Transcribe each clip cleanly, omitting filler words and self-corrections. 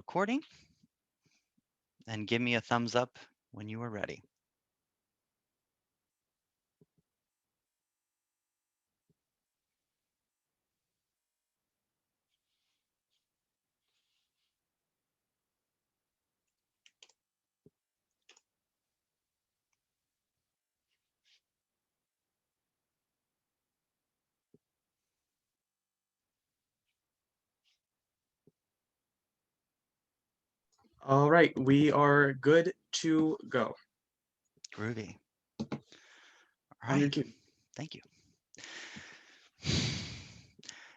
recording and give me a thumbs up when you are ready. All right, we are good to go. Groovy. All On your right. cue. Thank you.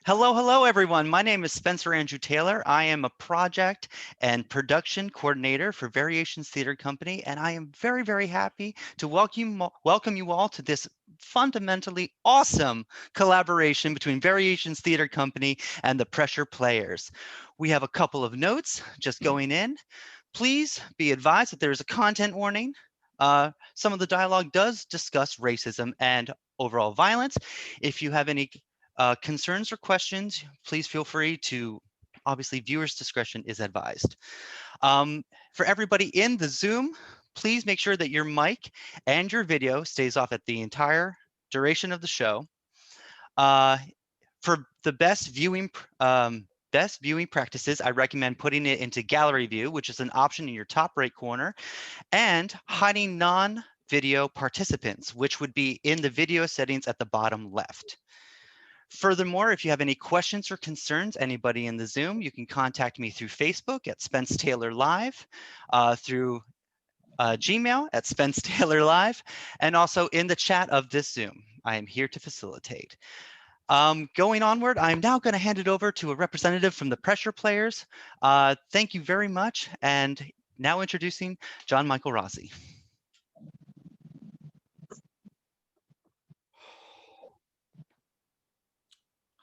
Hello, everyone. My name is Spencer Andrew Taylor. I am a project and production coordinator for Variations Theater Company, and I am very happy to welcome you all to this fundamentally awesome collaboration between Variations Theater Company and the Pressure Players. We have a couple of notes just going in. Please be advised that there is a content warning. Some of the dialogue does discuss racism and overall violence. If you have any concerns or questions, please feel free to, obviously viewers' discretion is advised. For everybody in the Zoom, please make sure that your mic and your video stays off at the entire duration of the show. For the best viewing practices, I recommend putting it into gallery view, which is an option in your top right corner, and hiding non-video participants, which would be in the video settings at the bottom left. Furthermore, if you have any questions or concerns, anybody in the Zoom, you can contact me through Facebook at Spence Taylor Live, through Gmail at Spence Taylor Live, and also in the chat of this Zoom. I am here to facilitate. Going onward, I'm now going to hand it over to a representative from the Pressure Players. Thank you very much. And now introducing John Michael Rossi.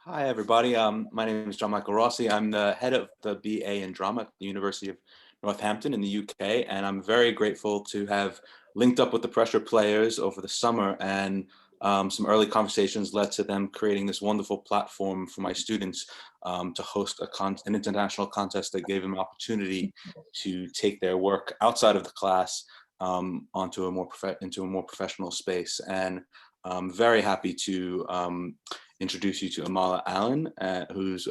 Hi, everybody. My name is John Michael Rossi. I'm the head of the BA in Drama at the University of Northampton in the UK, and I'm very grateful to have linked up with the Pressure Players over the summer, and some early conversations led to them creating this wonderful platform for my students to host an international contest that gave them an opportunity to take their work outside of the class into a more professional space. And I'm very happy to introduce you to Amala Allen, who's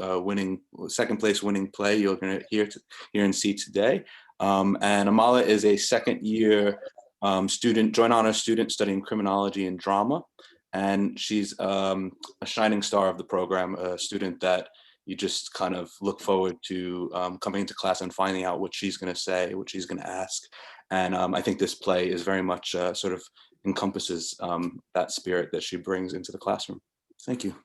second place winning play you're going to hear and see today. And Amala is a second year joint honor student studying criminology and drama. And she's a shining star of the program, a student that you just kind of look forward to coming into class and finding out what she's going to say, what she's going to ask. And I think this play is very much sort of encompasses that spirit that she brings into the classroom. Thank you.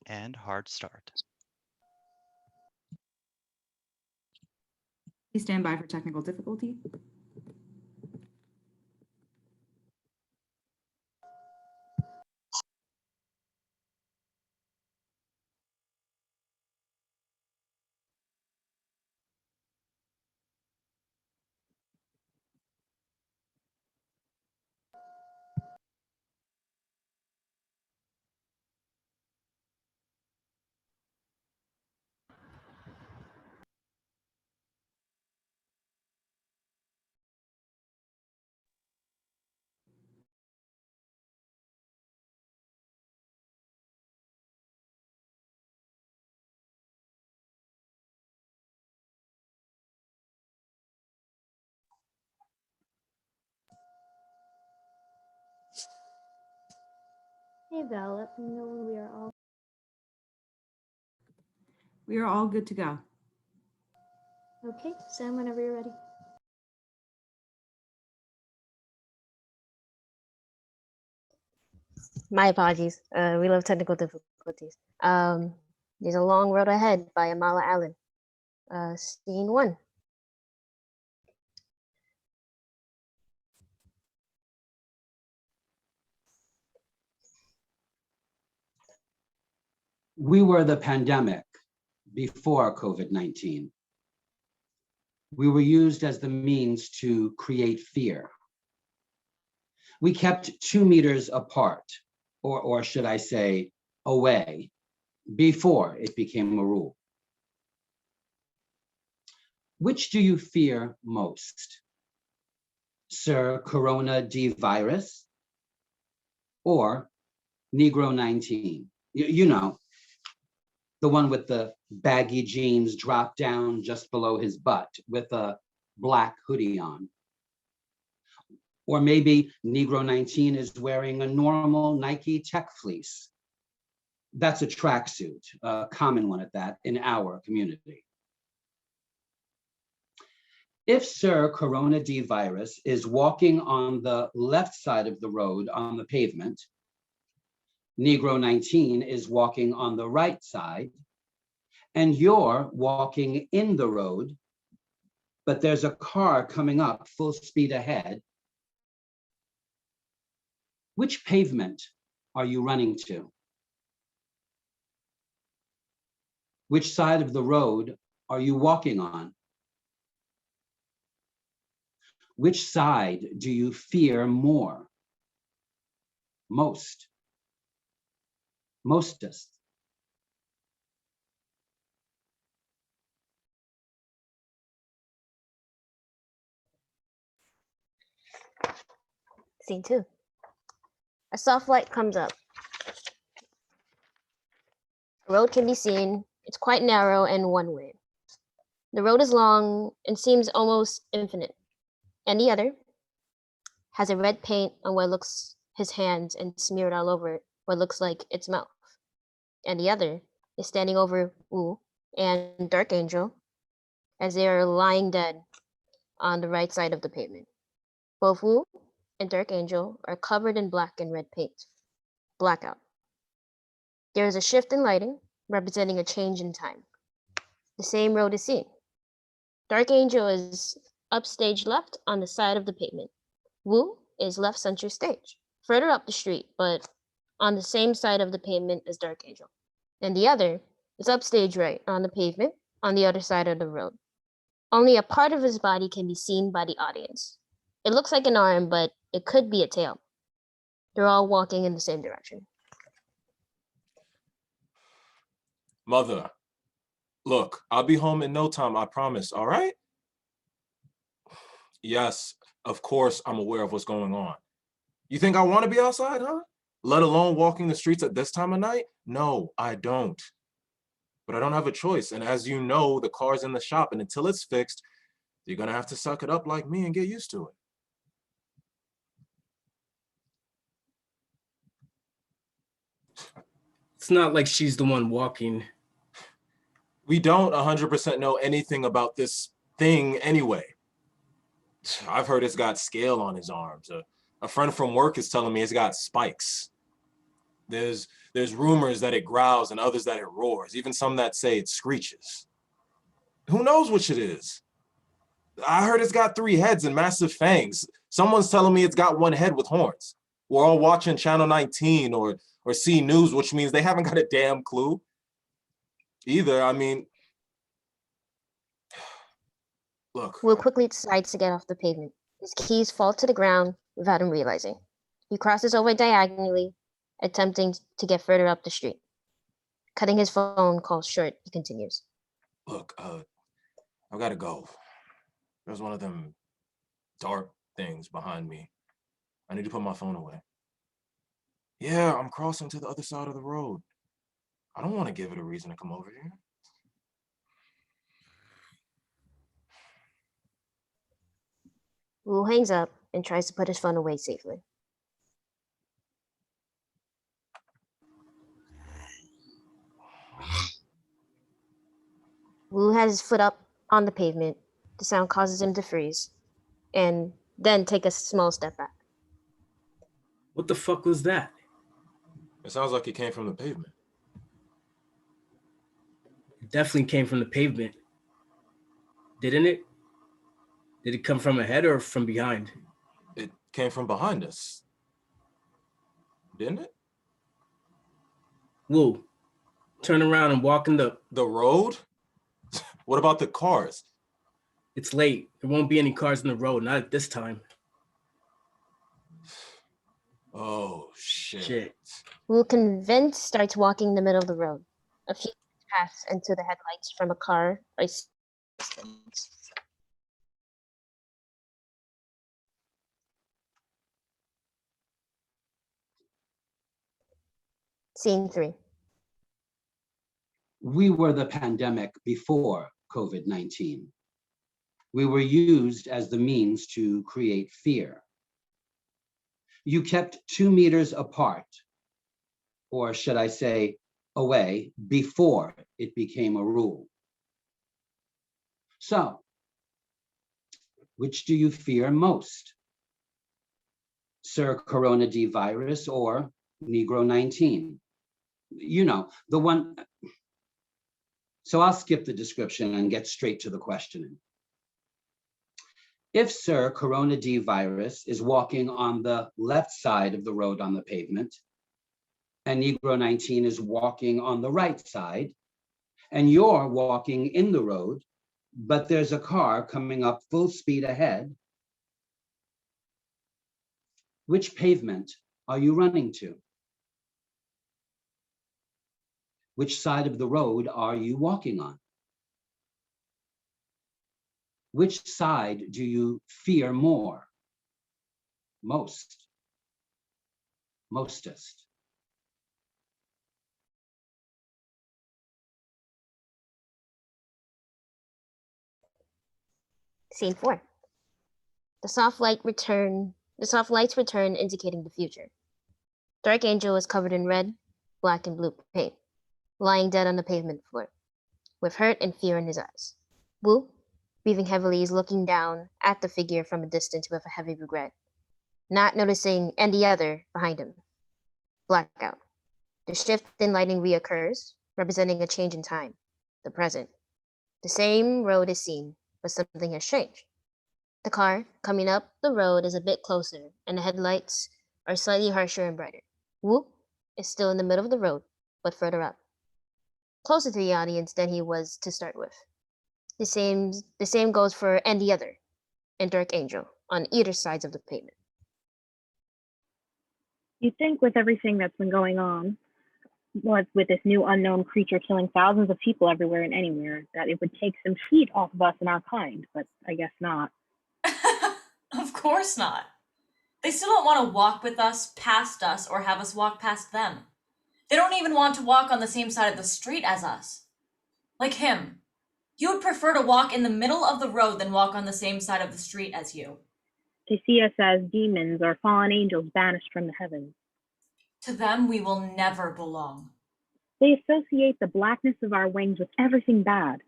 And hard start. Please stand by for technical difficulty. Hey Val, let me know when we are all. We are all good to go. Okay, Sam, whenever you're ready. My apologies. We love technical difficulties. There's a long road ahead by Amala Allen. Scene 1. We were the pandemic before COVID-19. We were used as the means to create fear. We kept 2 meters apart, or should I say, away, before it became a rule. Which do you fear most? Sir Corona D virus or Negro 19? You know, the one with the baggy jeans dropped down just below his butt with a black hoodie on. Or maybe Negro 19 is wearing a normal Nike Tech fleece. That's a tracksuit, a common one at that, in our community. If Sir Corona D virus is walking on the left side of the road on the pavement, Negro 19 is walking on the right side, and you're walking in the road, but there's a car coming up full speed ahead, which pavement are you running to? Which side of the road are you walking on? Which side do you fear more? Mostest. Scene 2. A soft light comes up. The road can be seen. It's quite narrow and one way. The road is long and seems almost infinite. And the other has a red paint on what looks his hands and smeared all over it, what looks like its mouth. And the other is standing over Wu and Dark Angel as they are lying dead on the right side of the pavement. Both Wu and Dark Angel are covered in black and red paint. Blackout. There is a shift in lighting, representing a change in time. The same road is seen. Dark Angel is upstage left on the side of the pavement. Wu is left center stage, further up the street, but on the same side of the pavement as Dark Angel. And the other is upstage right on the pavement on the other side of the road. Only a part of his body can be seen by the audience. It looks like an arm, but it could be a tail. They're all walking in the same direction. Mother, look, I'll be home in no time, I promise, all right? Yes, of course I'm aware of what's going on. You think I want to be outside, huh? Let alone walking the streets at this time of night? No, I don't. But I don't have a choice. And as you know, the car's in the shop, and until it's fixed, you're gonna have to suck it up like me and get used to it. It's not like she's the one walking. We don't 100% know anything about this thing anyway. I've heard it's got scale on his arms. A friend from work is telling me it's got spikes. There's rumors that it growls and others that it roars, even some that say it screeches. Who knows which it is? I heard it's got 3 heads and massive fangs. Someone's telling me it's got 1 head with horns. We're all watching Channel 19 or C News, which means they haven't got a damn clue either. I mean, look. Will quickly decides to get off the pavement. His keys fall to the ground without him realizing. He crosses over diagonally, attempting to get further up the street. Cutting his phone call short, he continues. Look, I've got to go. There's one of them dark things behind me. I need to put my phone away. Yeah, I'm crossing to the other side of the road. I don't want to give it a reason to come over here. Wu hangs up and tries to put his phone away safely. Wu has his foot up on the pavement. The sound causes him to freeze and then take a small step back. What the fuck was that? It sounds like it came from the pavement. It definitely came from the pavement. Didn't it? Did it come from ahead or from behind? It came from behind us. Didn't it? Woo, turn around and walk in the... The road? What about the cars? It's late. There won't be any cars in the road, not at this time. Oh, shit. Shit. Wu, convinced, starts walking in the middle of the road. A few pass into the headlights from a car are distance. Scene 3. We were the pandemic before COVID-19. We were used as the means to create fear. You kept 2 meters apart, or should I say away, before it became a rule. So, which do you fear most? Sir Corona D virus or Negro 19? You know, the one. So I'll skip the description and get straight to the questioning. If Sir Corona D virus is walking on the left side of the road on the pavement, and Negro 19 is walking on the right side, and you're walking in the road, but there's a car coming up full speed ahead, which pavement are you running to? Which side of the road are you walking on? Which side do you fear more? Mostest. Scene 4. The soft lights return, indicating the future. Dark Angel is covered in red, black, and blue paint, lying dead on the pavement floor, with hurt and fear in his eyes. Wu, breathing heavily, is looking down at the figure from a distance with a heavy regret, not noticing andTheOther behind him. Blackout. The shift in lighting reoccurs, representing a change in time, the present. The same road is seen, but something has changed. The car coming up the road is a bit closer, and the headlights are slightly harsher and brighter. Wu is still in the middle of the road, but further up, closer to the audience than he was to start with. The same goes for andTheOther and Dark Angel on either sides of the pavement. You'd think with everything that's been going on, with this new unknown creature killing thousands of people everywhere and anywhere, that it would take some heat off of us and our kind, but I guess not. Of course not. They still don't want to walk with us, past us, or have us walk past them. They don't even want to walk on the same side of the street as us. Like him. You would prefer to walk in the middle of the road than walk on the same side of the street as you. They see us as demons or fallen angels banished from the heavens. To them, we will never belong. They associate the blackness of our wings with everything bad.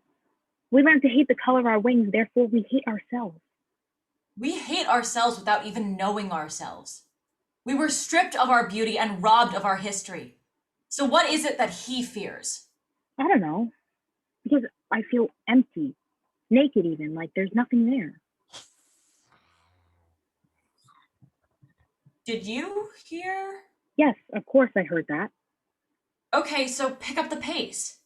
We learn to hate the color of our wings, therefore we hate ourselves. We hate ourselves without even knowing ourselves. We were stripped of our beauty and robbed of our history. So what is it that he fears? I don't know. Because I feel empty, naked even, like there's nothing there. Did you hear? Yes, of course I heard that. Okay, so pick up the pace.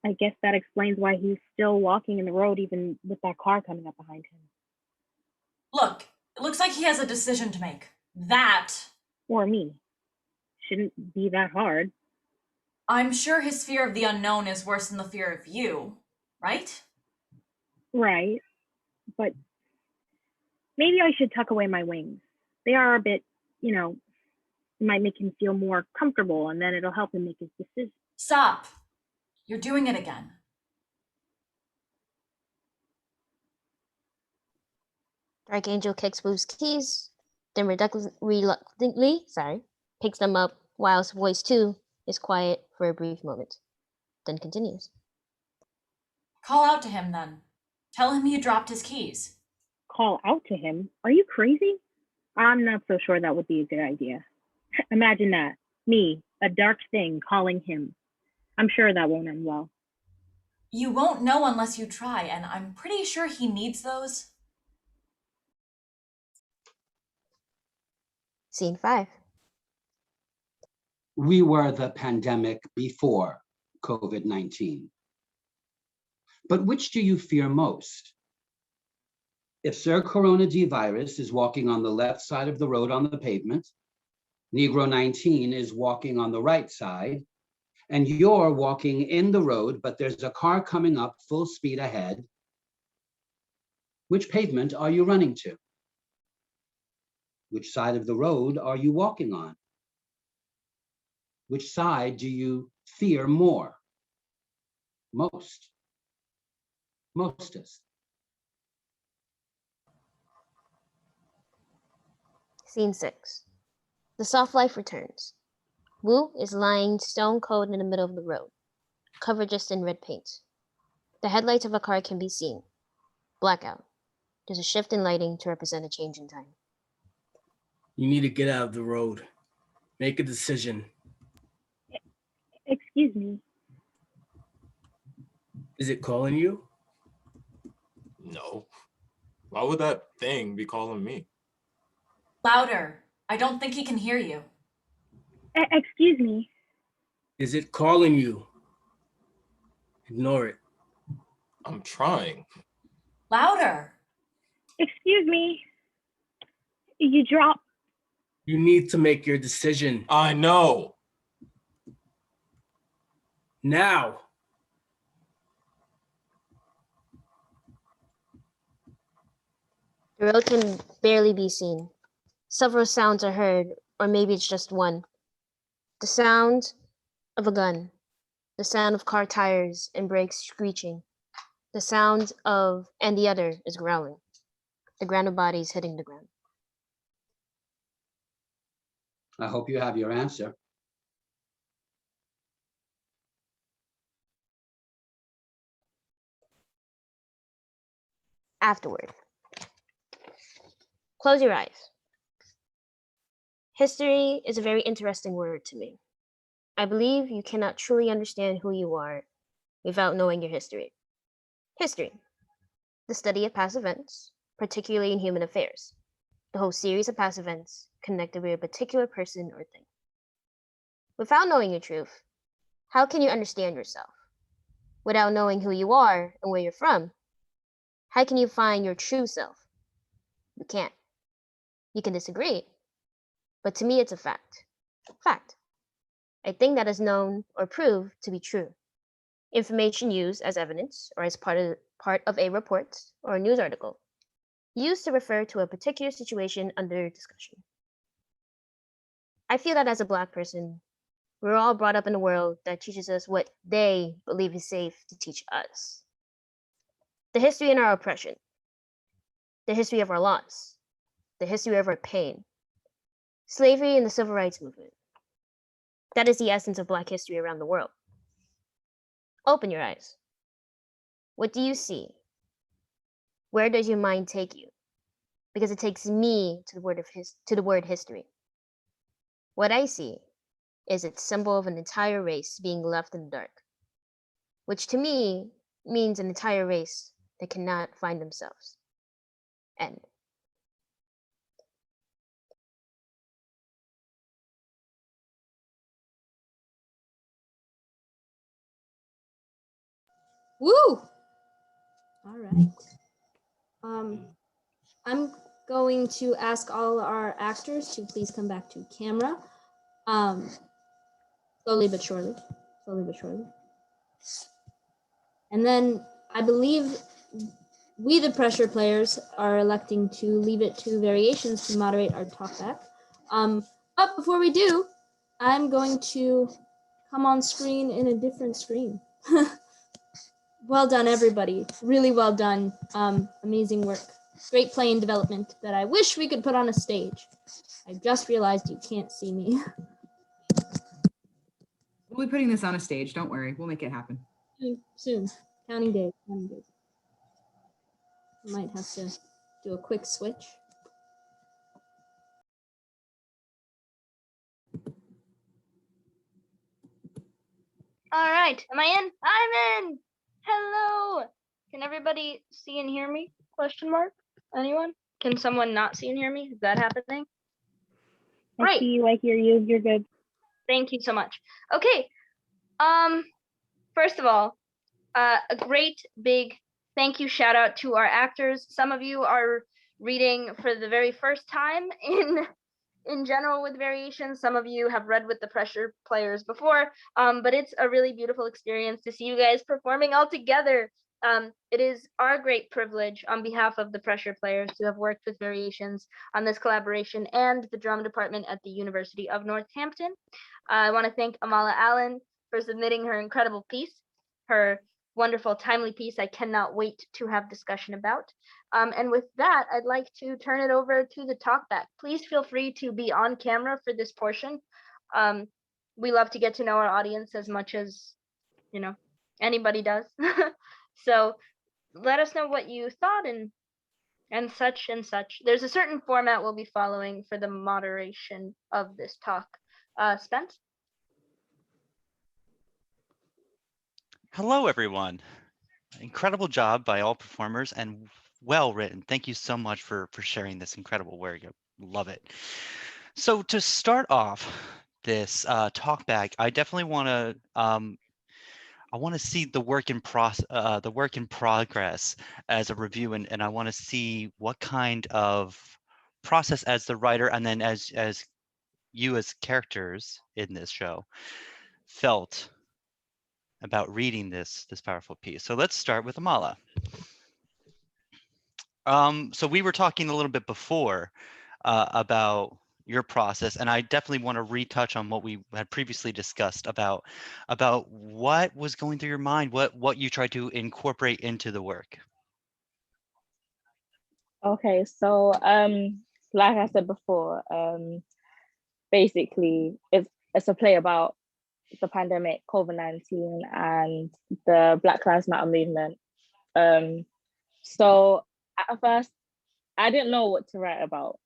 I guess that explains why he's still walking in the road even with that car coming up behind him. Look, it looks like he has a decision to make. That. Or me. Shouldn't be that hard. I'm sure his fear of the unknown is worse than the fear of you, right? Right. But maybe I should tuck away my wings. They are a bit, it might make him feel more comfortable and then it'll help him make his decision. Stop. You're doing it again. Dark Angel kicks Wu's keys, then reluctantly, picks them up whilst voice 2 is quiet for a brief moment, then continues. Call out to him then. Tell him you dropped his keys. Call out to him? Are you crazy? I'm not so sure that would be a good idea. Imagine that. Me, a dark thing, calling him. I'm sure that won't end well. You won't know unless you try, and I'm pretty sure he needs those. Scene 5. We were the pandemic before COVID-19. But which do you fear most? If Sir Corona D virus is walking on the left side of the road on the pavement, Negro 19 is walking on the right side, and you're walking in the road, but there's a car coming up full speed ahead, which pavement are you running to? Which side of the road are you walking on? Which side do you fear more? Mostest. Scene 6. The soft life returns. Wu is lying stone cold in the middle of the road, covered just in red paint. The headlights of a car can be seen. Blackout. There's a shift in lighting to represent a change in time. You need to get out of the road. Make a decision. Excuse me. Is it calling you? No. Why would that thing be calling me? Louder. I don't think he can hear you. Excuse me. Is it calling you? Ignore it. I'm trying. Louder. Excuse me. You dropped. You need to make your decision. I know. Now. The road can barely be seen. Several sounds are heard, or maybe it's just one. The sound of a gun, the sound of car tires and brakes screeching, the sound of andTheOther is growling, the ground of bodies hitting the ground. I hope you have your answer. Afterward. Close your eyes. History is a very interesting word to me. I believe you cannot truly understand who you are without knowing your history. History, the study of past events, particularly in human affairs. The whole series of past events connected with a particular person or thing. Without knowing your truth, how can you understand yourself? Without knowing who you are and where you're from, how can you find your true self? You can't. You can disagree, but to me it's a fact. Fact. A thing that is known or proved to be true. Information used as evidence or as part of a report or a news article, used to refer to a particular situation under discussion. I feel that as a Black person, we're all brought up in a world that teaches us what they believe is safe to teach us. The history in our oppression, the history of our loss, the history of our pain, slavery and the civil rights movement. That is the essence of Black history around the world. Open your eyes. What do you see? Where does your mind take you? Because it takes me to the word history. What I see is its symbol of an entire race being left in the dark, which to me means an entire race that cannot find themselves. End. Woo! All right. I'm going to ask all our actors to please come back to camera. Slowly but surely. Slowly but surely. And then I believe we, the pressure players, are electing to leave it to Variations to moderate our talkback. But before we do, I'm going to come on screen in a different screen. Well done, everybody. Really well done. Amazing work. Great playing development that I wish we could put on a stage. I just realized you can't see me. We'll be putting this on a stage. Don't worry. We'll make it happen. Soon. Counting days. Counting days. Might have to do a quick switch. All right, am I in? I'm in. Hello. Can everybody see and hear me? Question mark. Anyone? Can someone not see and hear me? Is that happening? I Right. see you, I hear you, you're good. Thank you so much. Okay. First of all, a great big thank you shout out to our actors. Some of you are reading for the very first time in general with variations. Some of you have read with the pressure players before, but it's a really beautiful experience to see you guys performing all together. It is our great privilege on behalf of the pressure players to have worked with variations on this collaboration and the drama department at the University of Northampton. I want to thank Amala Allen for submitting her incredible piece, her wonderful timely piece I cannot wait to have discussion about. And with that, I'd like to turn it over to the talkback. Please feel free to be on camera for this portion. We love to get to know our audience as much as, you know, anybody does. So let us know what you thought and such and such. There's a certain format we'll be following for the moderation of this talk. Spence? Hello, everyone. Incredible job by all performers and well written. Thank you so much for sharing this incredible work. I love it. So to start off this talk back, I definitely want to see the work in progress as a review, and I want to see what kind of process as the writer and then as you as characters in this show felt about reading this powerful piece. So let's start with Amala. So we were talking a little bit before about your process, and I definitely want to retouch on what we had previously discussed about what was going through your mind, what you tried to incorporate into the work. Okay, so like I said before, basically it's a play about the pandemic, COVID-19, and the Black Lives Matter movement. So at first, I didn't know what to write about.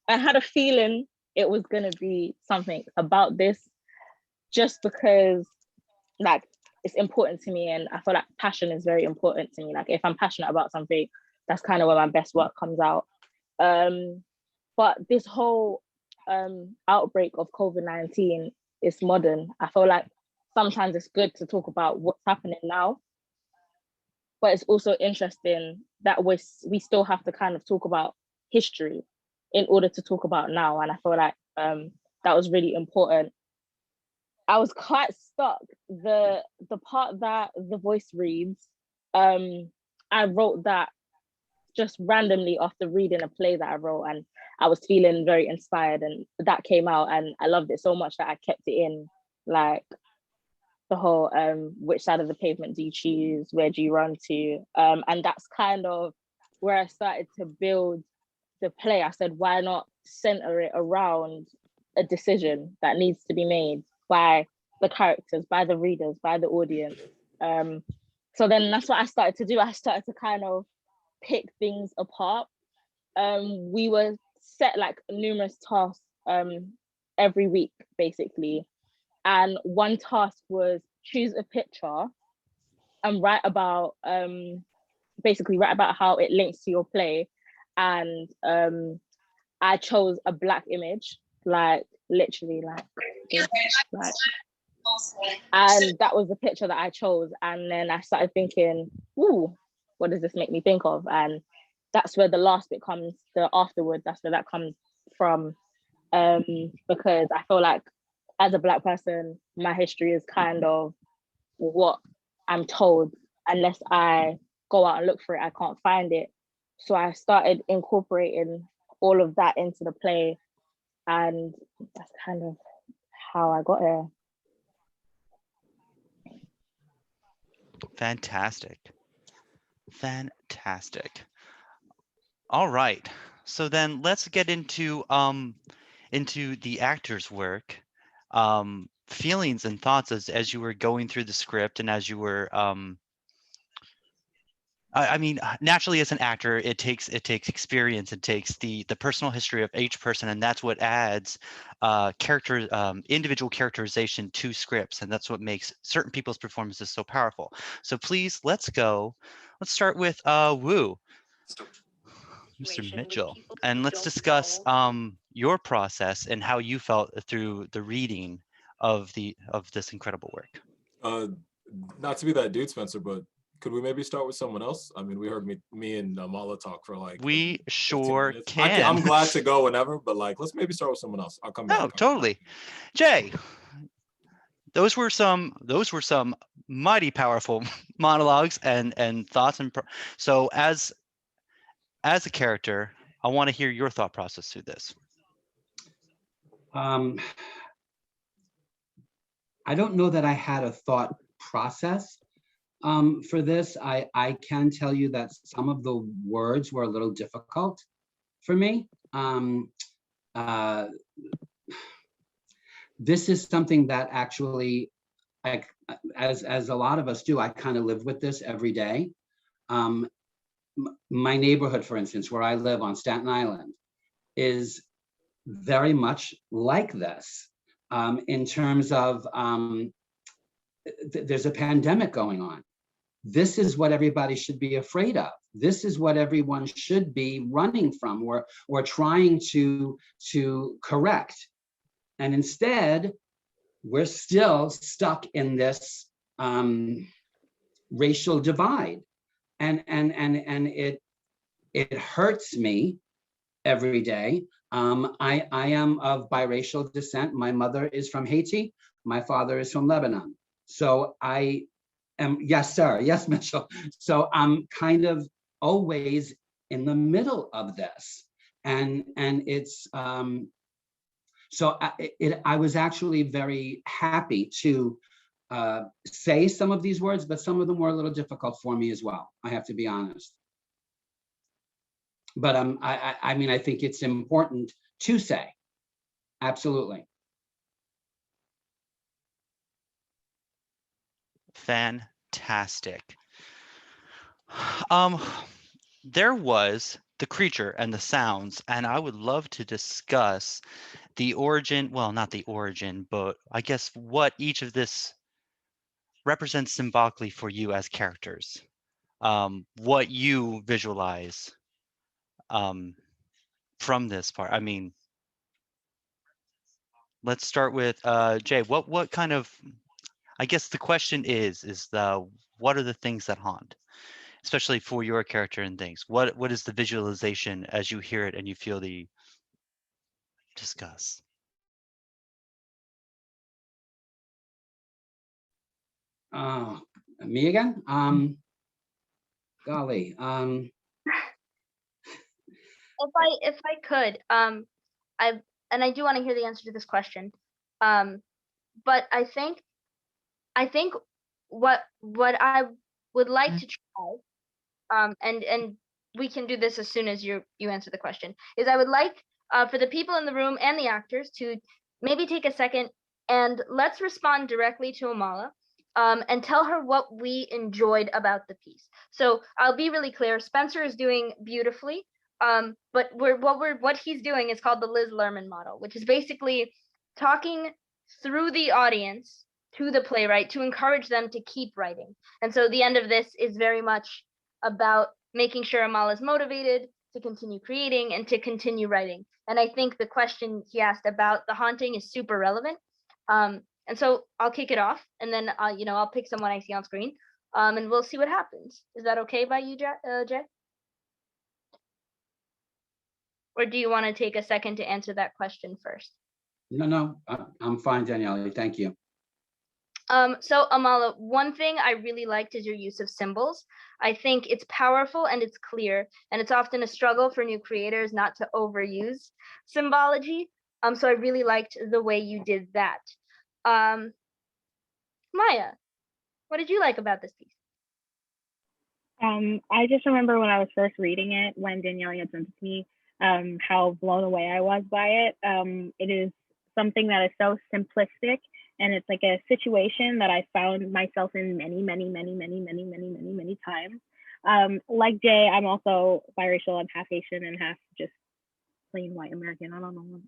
I had a feeling it was gonna be something about this, just because like it's important to me, and I feel like passion is very important to me. Like if I'm passionate about something, that's kind of where my best work comes out. But this whole outbreak of COVID-19 is modern. I feel like sometimes it's good to talk about what's happening now, but it's also interesting that we still have to kind of talk about history in order to talk about now. And I feel like that was really important. I was quite stuck. The part that the voice reads, I wrote that just randomly after reading a play that I wrote, and I was feeling very inspired, and that came out, and I loved it so much that I kept it in. Like the whole which side of the pavement do you choose, where do you run to, and that's kind of where I started to build the play. I said, why not center it around a decision that needs to be made by the characters, by the readers, by the audience. So then that's what I started to do. I started to kind of pick things apart. We were set like numerous tasks every week, basically. And one task was choose a picture and write about, basically write about how it links to your play. And I chose a Black image, like literally like, and that was the picture that I chose. And then I started thinking, ooh, what does this make me think of? And that's where the last bit comes, the afterward, that's where that comes from. Because I feel like as a Black person, my history is kind of what I'm told. Unless I go out and look for it, I can't find it. So I started incorporating all of that into the play, and that's kind of how I got here. Fantastic. Fantastic. All right. So then let's get into the actor's work. Feelings and thoughts as you were going through the script and as you were I mean, naturally, as an actor, it takes experience. It takes the personal history of each person, and that's what adds individual characterization to scripts, and that's what makes certain people's performances so powerful. So please, let's go. Let's start with Wu, Mr. Mitchell, and let's discuss your process and how you felt through the reading of this incredible work. Not to be that dude, Spencer, but could we maybe start with someone else? I mean, we heard me and Amala talk for like we 15 sure minutes. can. I'm glad to go whenever, but like, let's maybe start with someone else. I'll come back. Oh, totally. Jay, those were some mighty powerful monologues and thoughts. So as a character, I want to hear your thought process through this. I don't know that I had a thought process for this. I can tell you that some of the words were a little difficult for me. This is something that actually, as a lot of us do, I kind of live with this every day. My neighborhood, for instance, where I live on Staten Island, is very much like this in terms of there's a pandemic going on. This is what everybody should be afraid of. This is what everyone should be running from or trying to correct. And instead, we're still stuck in this racial divide. And it hurts me every day. I am of biracial descent. My mother is from Haiti. My father is from Lebanon. So I am, yes, sir. Yes, Mitchell. So I'm kind of always in the middle of this. And it's, so I was actually very happy to say some of these words, but some of them were a little difficult for me as well. I have to be honest. But I mean, I think it's important to say, absolutely. Fantastic. There was the creature and the sounds, and I would love to discuss the origin, well, not the origin, but I guess what each of this represents symbolically for you as characters, what you visualize from this part. I mean, let's start with Jay. What kind of, I guess the question is what are the things that haunt, especially for your character and things? What is the visualization as you hear it and you feel the discuss? Me again? Golly. If I could, I do want to hear the answer to this question. But I think what I would like to try, and we can do this as soon as you answer the question, is I would like for the people in the room and the actors to maybe take a second and let's respond directly to Amala. And tell her what we enjoyed about the piece. So I'll be really clear. Spencer is doing beautifully, but what he's doing is called the Liz Lerman model, which is basically talking through the audience to the playwright to encourage them to keep writing. And so the end of this is very much about making sure Amala is motivated to continue creating and to continue writing. And I think the question he asked about the haunting is super relevant. And so I'll kick it off, and then I'll pick someone I see on screen, and we'll see what happens. Is that okay by you, Jay? Or do you want to take a second to answer that question first? No, I'm fine, Danielle. Thank you. So Amala, one thing I really liked is your use of symbols. I think it's powerful and it's clear, and it's often a struggle for new creators not to overuse symbology. So I really liked the way you did that. Mayah, what did you like about this piece? I just remember when I was first reading it, when Danielle had sent it to me, how blown away I was by it. It is something that is so simplistic, and it's like a situation that I found myself in many times. Like Jay, I'm also biracial. I'm half Asian and half just plain white American. I don't know.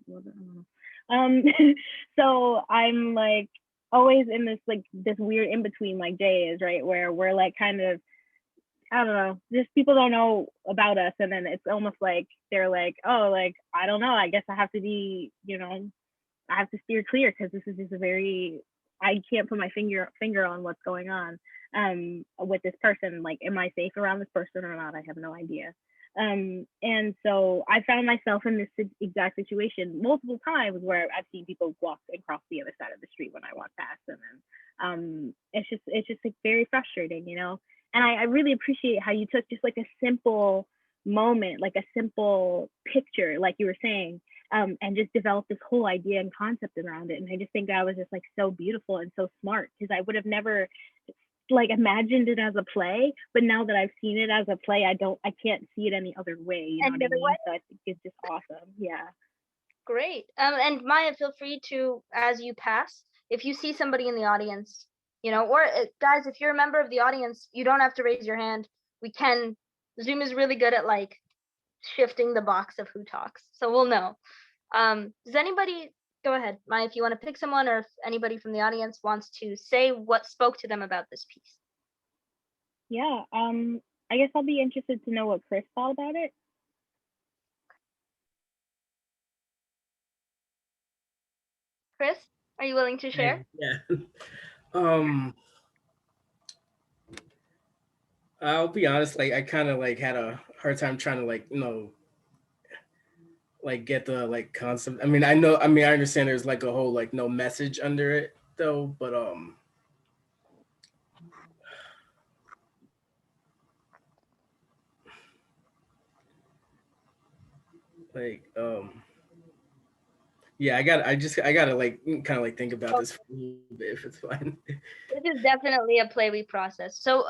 So I'm like always in this weird in between, like Jay is, right, where we're like kind of, I don't know, just people don't know about us, and then it's almost like they're like, oh, like I don't know, I guess I have to be, I have to steer clear because this is just I can't put my finger on what's going on with this person. Like, am I safe around this person or not? I have no idea. And so I found myself in this exact situation multiple times where I've seen people walk and cross the other side of the street when I walk past, and then it's just like very frustrating, And I really appreciate how you took just like a simple moment, like a simple picture, like you were saying, and just developed this whole idea and concept around it. And I just think that was just like so beautiful and so smart, because I would have never like imagined it as a play, but now that I've seen it as a play, I can't see it any other way. You know what I mean? So I think it's just awesome. Yeah. Great. And Mayah, feel free to, as you pass, if you see somebody in the audience, or guys, if you're a member of the audience, you don't have to raise your hand. Zoom is really good at like shifting the box of who talks, so we'll know. Does anybody, go ahead, Mayah, if you want to pick someone, or if anybody from the audience wants to say what spoke to them about this piece. Yeah, I guess I'll be interested to know what Chris thought about it. Chris, are you willing to share? Yeah. I'll be honest, like I kind of like had a hard time trying to like, like get the like concept. I understand there's like a whole like no message under it though, but yeah, I gotta like kind of like think about this for a little bit, if it's fine. This is definitely a play we process. So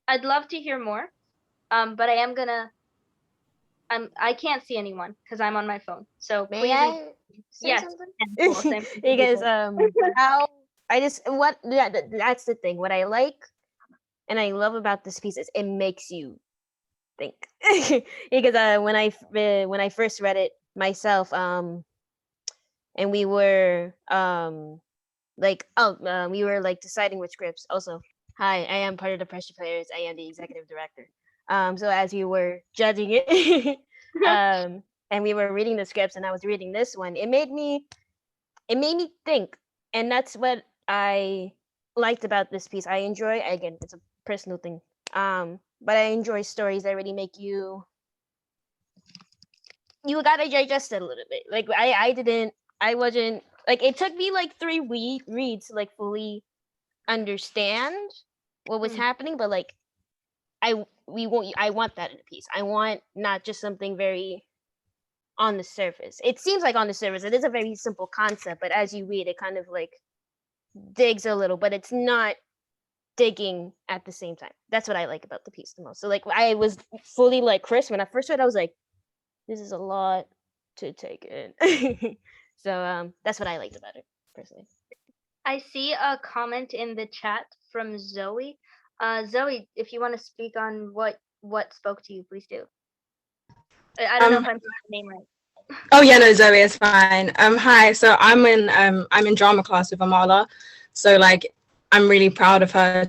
I'd love to hear more, but I can't see anyone because I'm on my phone. So May please, I say yes, something? Because that's the thing. What I like and I love about this piece is it makes you think. Because when I first read it myself, and we were we were like deciding which scripts. Also, hi, I am part of the Pressure Players. I am the executive director. So as we were judging it, and we were reading the scripts, and I was reading this one, it made me think, and that's what I liked about this piece. I enjoy, again, it's a personal thing, but I enjoy stories that really make you gotta digest it a little bit. Like I wasn't like, it took me like 3 reads to like fully understand what was happening, but like I want that in a piece. I want not just something very on the surface. It seems like on the surface it is a very simple concept, but as you read it kind of like digs a little, but it's not digging at the same time. That's what I like about the piece the most. So like I was fully like Chris when I first read it, I was like, this is a lot to take in. So that's what I liked about it personally. I see a comment in the chat from Zoe. Zoe, if you want to speak on what spoke to you, please do. I don't know if I'm saying the name right. Oh yeah, no, Zoe is fine. Hi. So I'm in drama class with Amala. So like I'm really proud of her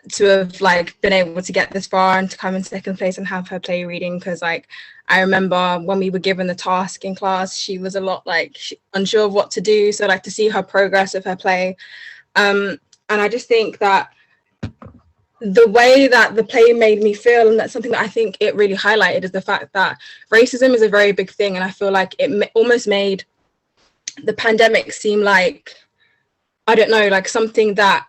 to have like been able to get this far and to come in second place and have her play reading, because like I remember when we were given the task in class, she was a lot like unsure of what to do. So like to see her progress with her play, and I just think that the way that the play made me feel, and that's something that I think it really highlighted, is the fact that racism is a very big thing, and I feel like it almost made the pandemic seem like, I don't know, like something that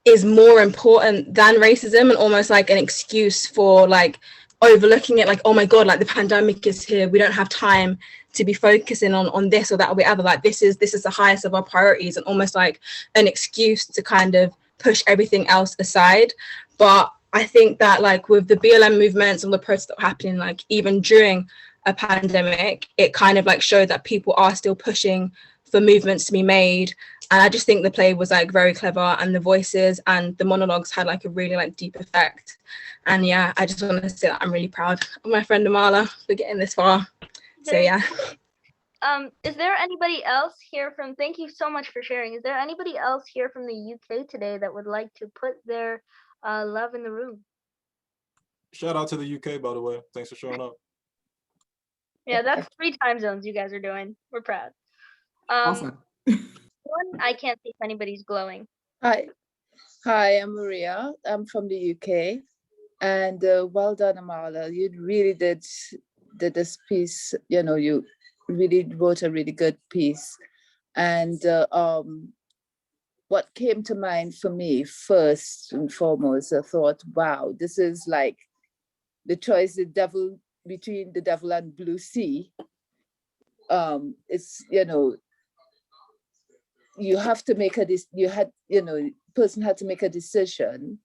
is more important than racism, and almost like an excuse for like overlooking it, like, oh my god, like the pandemic is here, we don't have time to be focusing on this or that or the other, like this is the highest of our priorities, and almost like an excuse to kind of push everything else aside. But I think that like with the BLM movements and the protests that were happening, like even during a pandemic, it kind of like showed that people are still pushing for movements to be made. And I just think the play was like very clever, and the voices and the monologues had like a really like deep effect. And yeah, I just want to say that I'm really proud of my friend Amala for getting this far. So yeah. Is there anybody else here from, thank you so much for sharing. Is there anybody else here from the UK today that would like to put their love in the room? Shout out to the UK, by the way. Thanks for showing up. Yeah, that's 3 time zones you guys are doing. We're proud. Awesome. One, I can't see if anybody's glowing. Hi, I'm Maria. I'm from the UK, and well done, Amala. You really did this piece. You know, you really wrote a really good piece, and what came to mind for me first and foremost, I thought, wow, this is like the choice between the devil and blue sea. It's, you know, you have to make person had to make a decision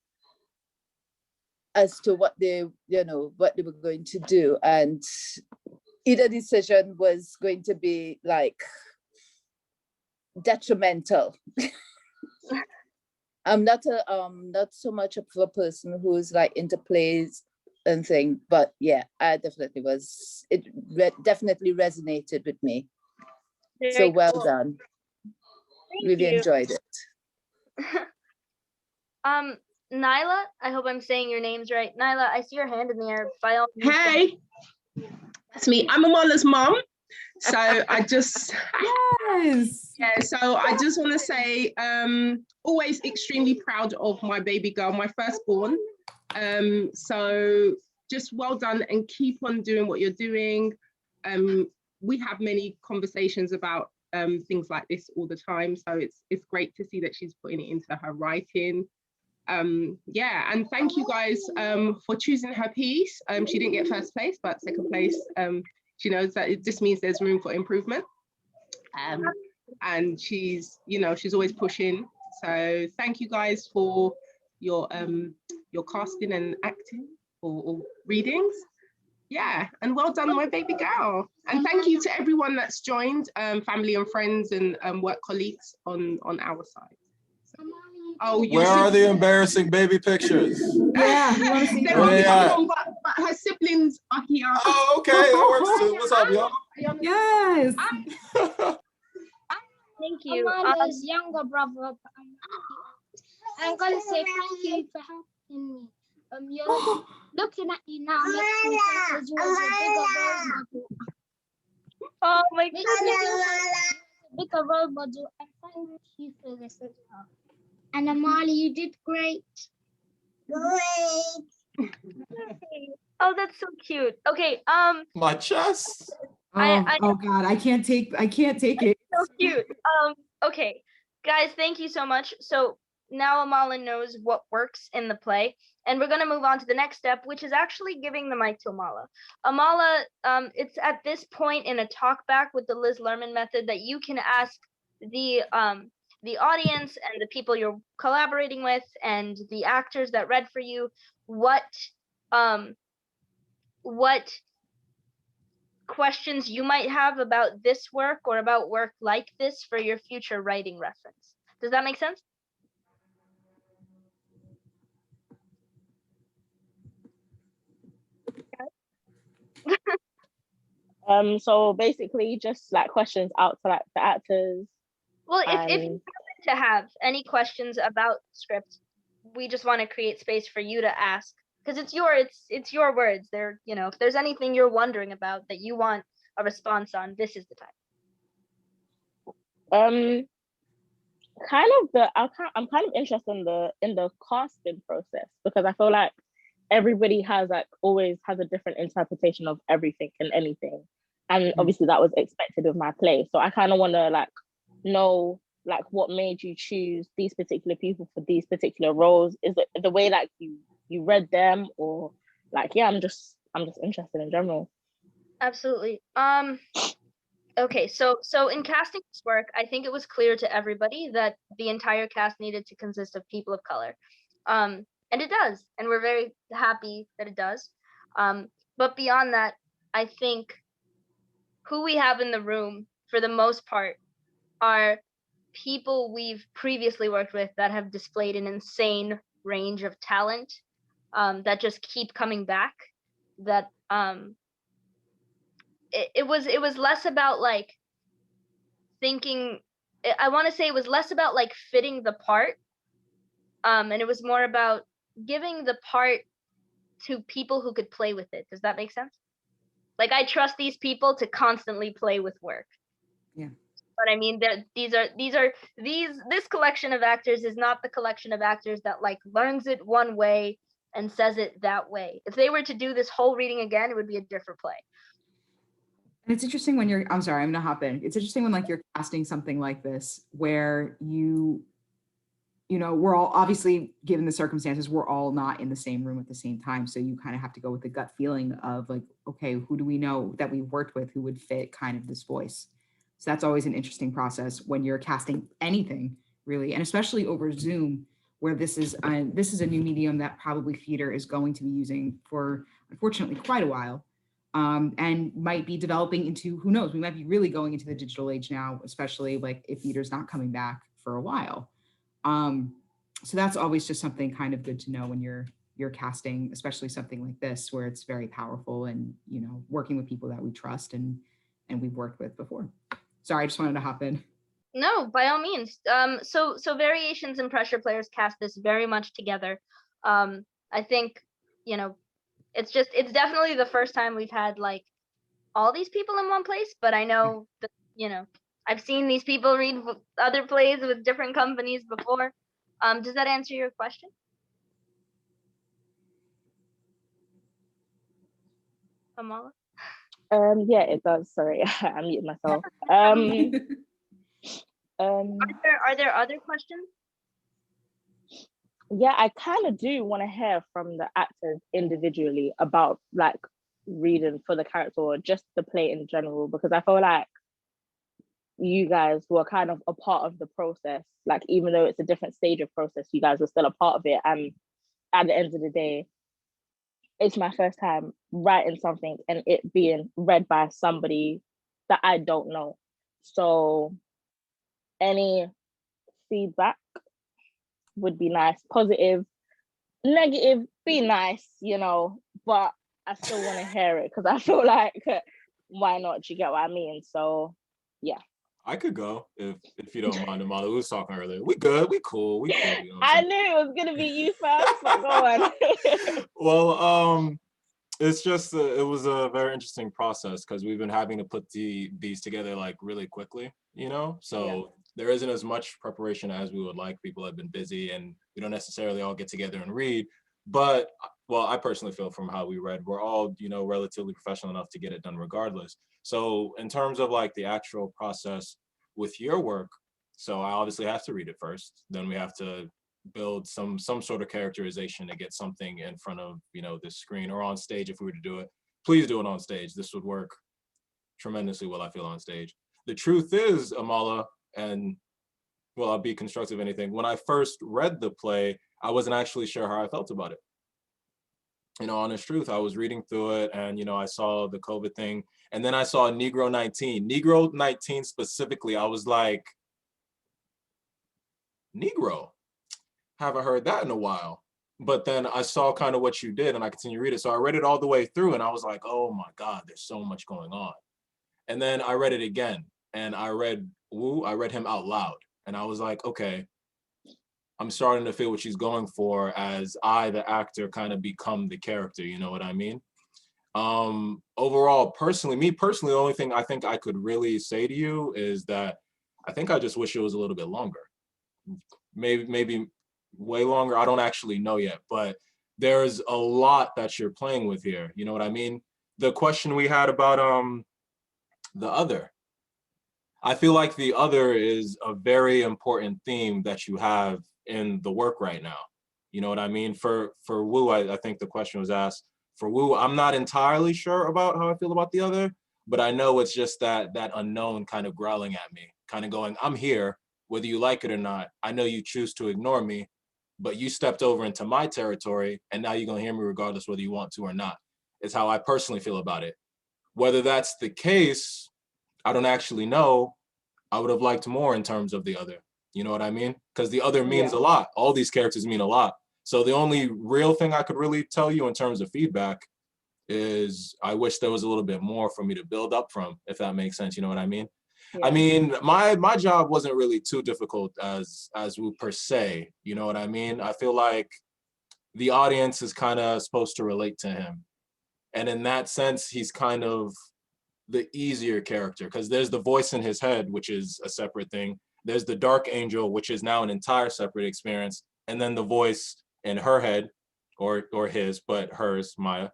as to what they were going to do, and either decision was going to be like detrimental. I'm not so much of a person who's like into plays and thing, but yeah, I definitely was. It definitely resonated with me. So well done. Really enjoyed it. Nyla, I hope I'm saying your names right. Nyla, I see your hand in the air. By all means, hey, that's me. I'm Amala's mom. So I just so I just want to say always extremely proud of my baby girl, my firstborn. So just well done and keep on doing what you're doing. We have many conversations about things like this all the time, so it's great to see that she's putting it into her writing. Yeah, and thank you guys for choosing her piece. She didn't get first place, but second place. She knows that it just means there's room for improvement, and she's always pushing. So thank you guys for your casting and acting or readings. Yeah, and well done, my baby girl. And thank you to everyone that's joined, family and friends and work colleagues on our side. So, where are the embarrassing baby pictures? Yeah, but her siblings are here. Oh, okay, that works too. What's up, y'all? Yes. Thank you. Amala's younger brother. I'm gonna say thank you for helping me. You're looking at you now makes me think you was a bigger role model. Oh my goodness. A bigger role model, and thank you for this as well. And Amala, you did great. Great. Oh, that's so cute. Okay, my chest. Oh God, I can't take it. So cute. Okay, guys, thank you so much. So now Amala knows what works in the play, and we're gonna move on to the next step, which is actually giving the mic to Amala. Amala, it's at this point in a talk back with the Liz Lerman method that you can ask the audience and the people you're collaborating with and the actors that read for you what questions you might have about this work or about work like this for your future writing reference. Does that make sense? So basically just like questions out to like the actors. Well, if you happen to have any questions about the script, we just want to create space for you to ask, because it's your words. They're, if there's anything you're wondering about that you want a response on, this is the time. I'm kind of interested in the casting process, because I feel like everybody always has a different interpretation of everything and anything, and obviously that was expected of my play. So I kind of want to know what made you choose these particular people for these particular roles. Is it the way you read them, or I'm just interested in general. Absolutely. Okay, so in casting this work, I think it was clear to everybody that the entire cast needed to consist of people of color. And it does, and we're very happy that it does. But beyond that, I think who we have in the room, for the most part, are people we've previously worked with that have displayed an insane range of talent. that just keep coming back. That it was less about like thinking. I want to say it was less about like fitting the part, and it was more about giving the part to people who could play with it. Does that make sense? Like I trust these people to constantly play with work. Yeah. But I mean, this collection of actors is not the collection of actors that like learns it one way and says it that way. If they were to do this whole reading again, it would be a different play. And it's interesting when I'm sorry, I'm gonna hop in. It's interesting when like you're casting something like this where you know, we're all obviously, given the circumstances, we're all not in the same room at the same time. So you kind of have to go with the gut feeling of like, okay, who do we know that we've worked with who would fit kind of this voice? So that's always an interesting process when you're casting anything really, and especially over Zoom, where this is a new medium that probably theater is going to be using for, unfortunately, quite a while. And might be developing into, who knows, we might be really going into the digital age now, especially like if theater's not coming back for a while. So that's always just something kind of good to know when you're casting, especially something like this, where it's very powerful and, you know, working with people that we trust and we've worked with before. Sorry, I just wanted to hop in. No, by all means. So Variations and Pressure Players cast this very much together. I think, you know, it's definitely the first time we've had like all these people in one place, but I know that, you know, I've seen these people read other plays with different companies before. Does that answer your question? Amala? Yeah, it does. Sorry, I muted myself. Are there other questions? Yeah, I kind of do want to hear from the actors individually about like reading for the character or just the play in general, because I feel like you guys were kind of a part of the process. Like, even though it's a different stage of process, you guys were still a part of it. And at the end of the day, it's my first time writing something and it being read by somebody that I don't know. So any feedback would be nice. Positive, negative, be nice, you know, but I still want to hear it because I feel like, why not? Do you get what I mean? So yeah. I could go if you don't mind, Amala. We was talking earlier. We good, we cool, you know I knew it was gonna be you first, but go on. Well, it's just it was a very interesting process because we've been having to put these together like really quickly, you know. So there isn't as much preparation as we would like. People have been busy, and we don't necessarily all get together and read. But well, I personally feel from how we read, we're all, you know, relatively professional enough to get it done regardless. So in terms of like the actual process with your work, so I obviously have to read it first. Then we have to build some sort of characterization to get something in front of, you know, this screen or on stage. If we were to do it, please do it on stage. This would work tremendously well, I feel, on stage. The truth is, Amala, and well, I'll be constructive anything. When I first read the play, I wasn't actually sure how I felt about it. You know, honest truth, I was reading through it and, you know, I saw the COVID thing and then I saw Negro 19. Negro 19 specifically, I was like, Negro? Haven't heard that in a while. But then I saw kind of what you did and I continued to read it. So I read it all the way through and I was like, oh my God, there's so much going on. And then I read it again and I read Wu, I read him out loud. And I was like, okay, I'm starting to feel what she's going for as I, the actor, kind of become the character, you know what I mean? Overall, me personally, the only thing I think I could really say to you is that I think I just wish it was a little bit longer. Maybe way longer, I don't actually know yet, but there's a lot that you're playing with here, you know what I mean? The question we had about the other, I feel like the other is a very important theme that you have in the work right now. You know what I mean? For Wu, I think the question was asked. For Wu, I'm not entirely sure about how I feel about the other, but I know it's just that unknown kind of growling at me, kind of going, I'm here, whether you like it or not. I know you choose to ignore me, but you stepped over into my territory and now you're gonna hear me regardless whether you want to or not. It's how I personally feel about it. Whether that's the case, I don't actually know. I would have liked more in terms of the other. You know what I mean? Because the other means a lot. All these characters mean a lot. So the only real thing I could really tell you in terms of feedback is I wish there was a little bit more for me to build up from, if that makes sense. You know what I mean? Yeah. I mean, my job wasn't really too difficult as per se. You know what I mean? I feel like the audience is kind of supposed to relate to him. And in that sense, he's kind of the easier character because there's the voice in his head, which is a separate thing. There's the dark angel, which is now an entire separate experience. And then the voice in her head, or his, but hers, Mayah.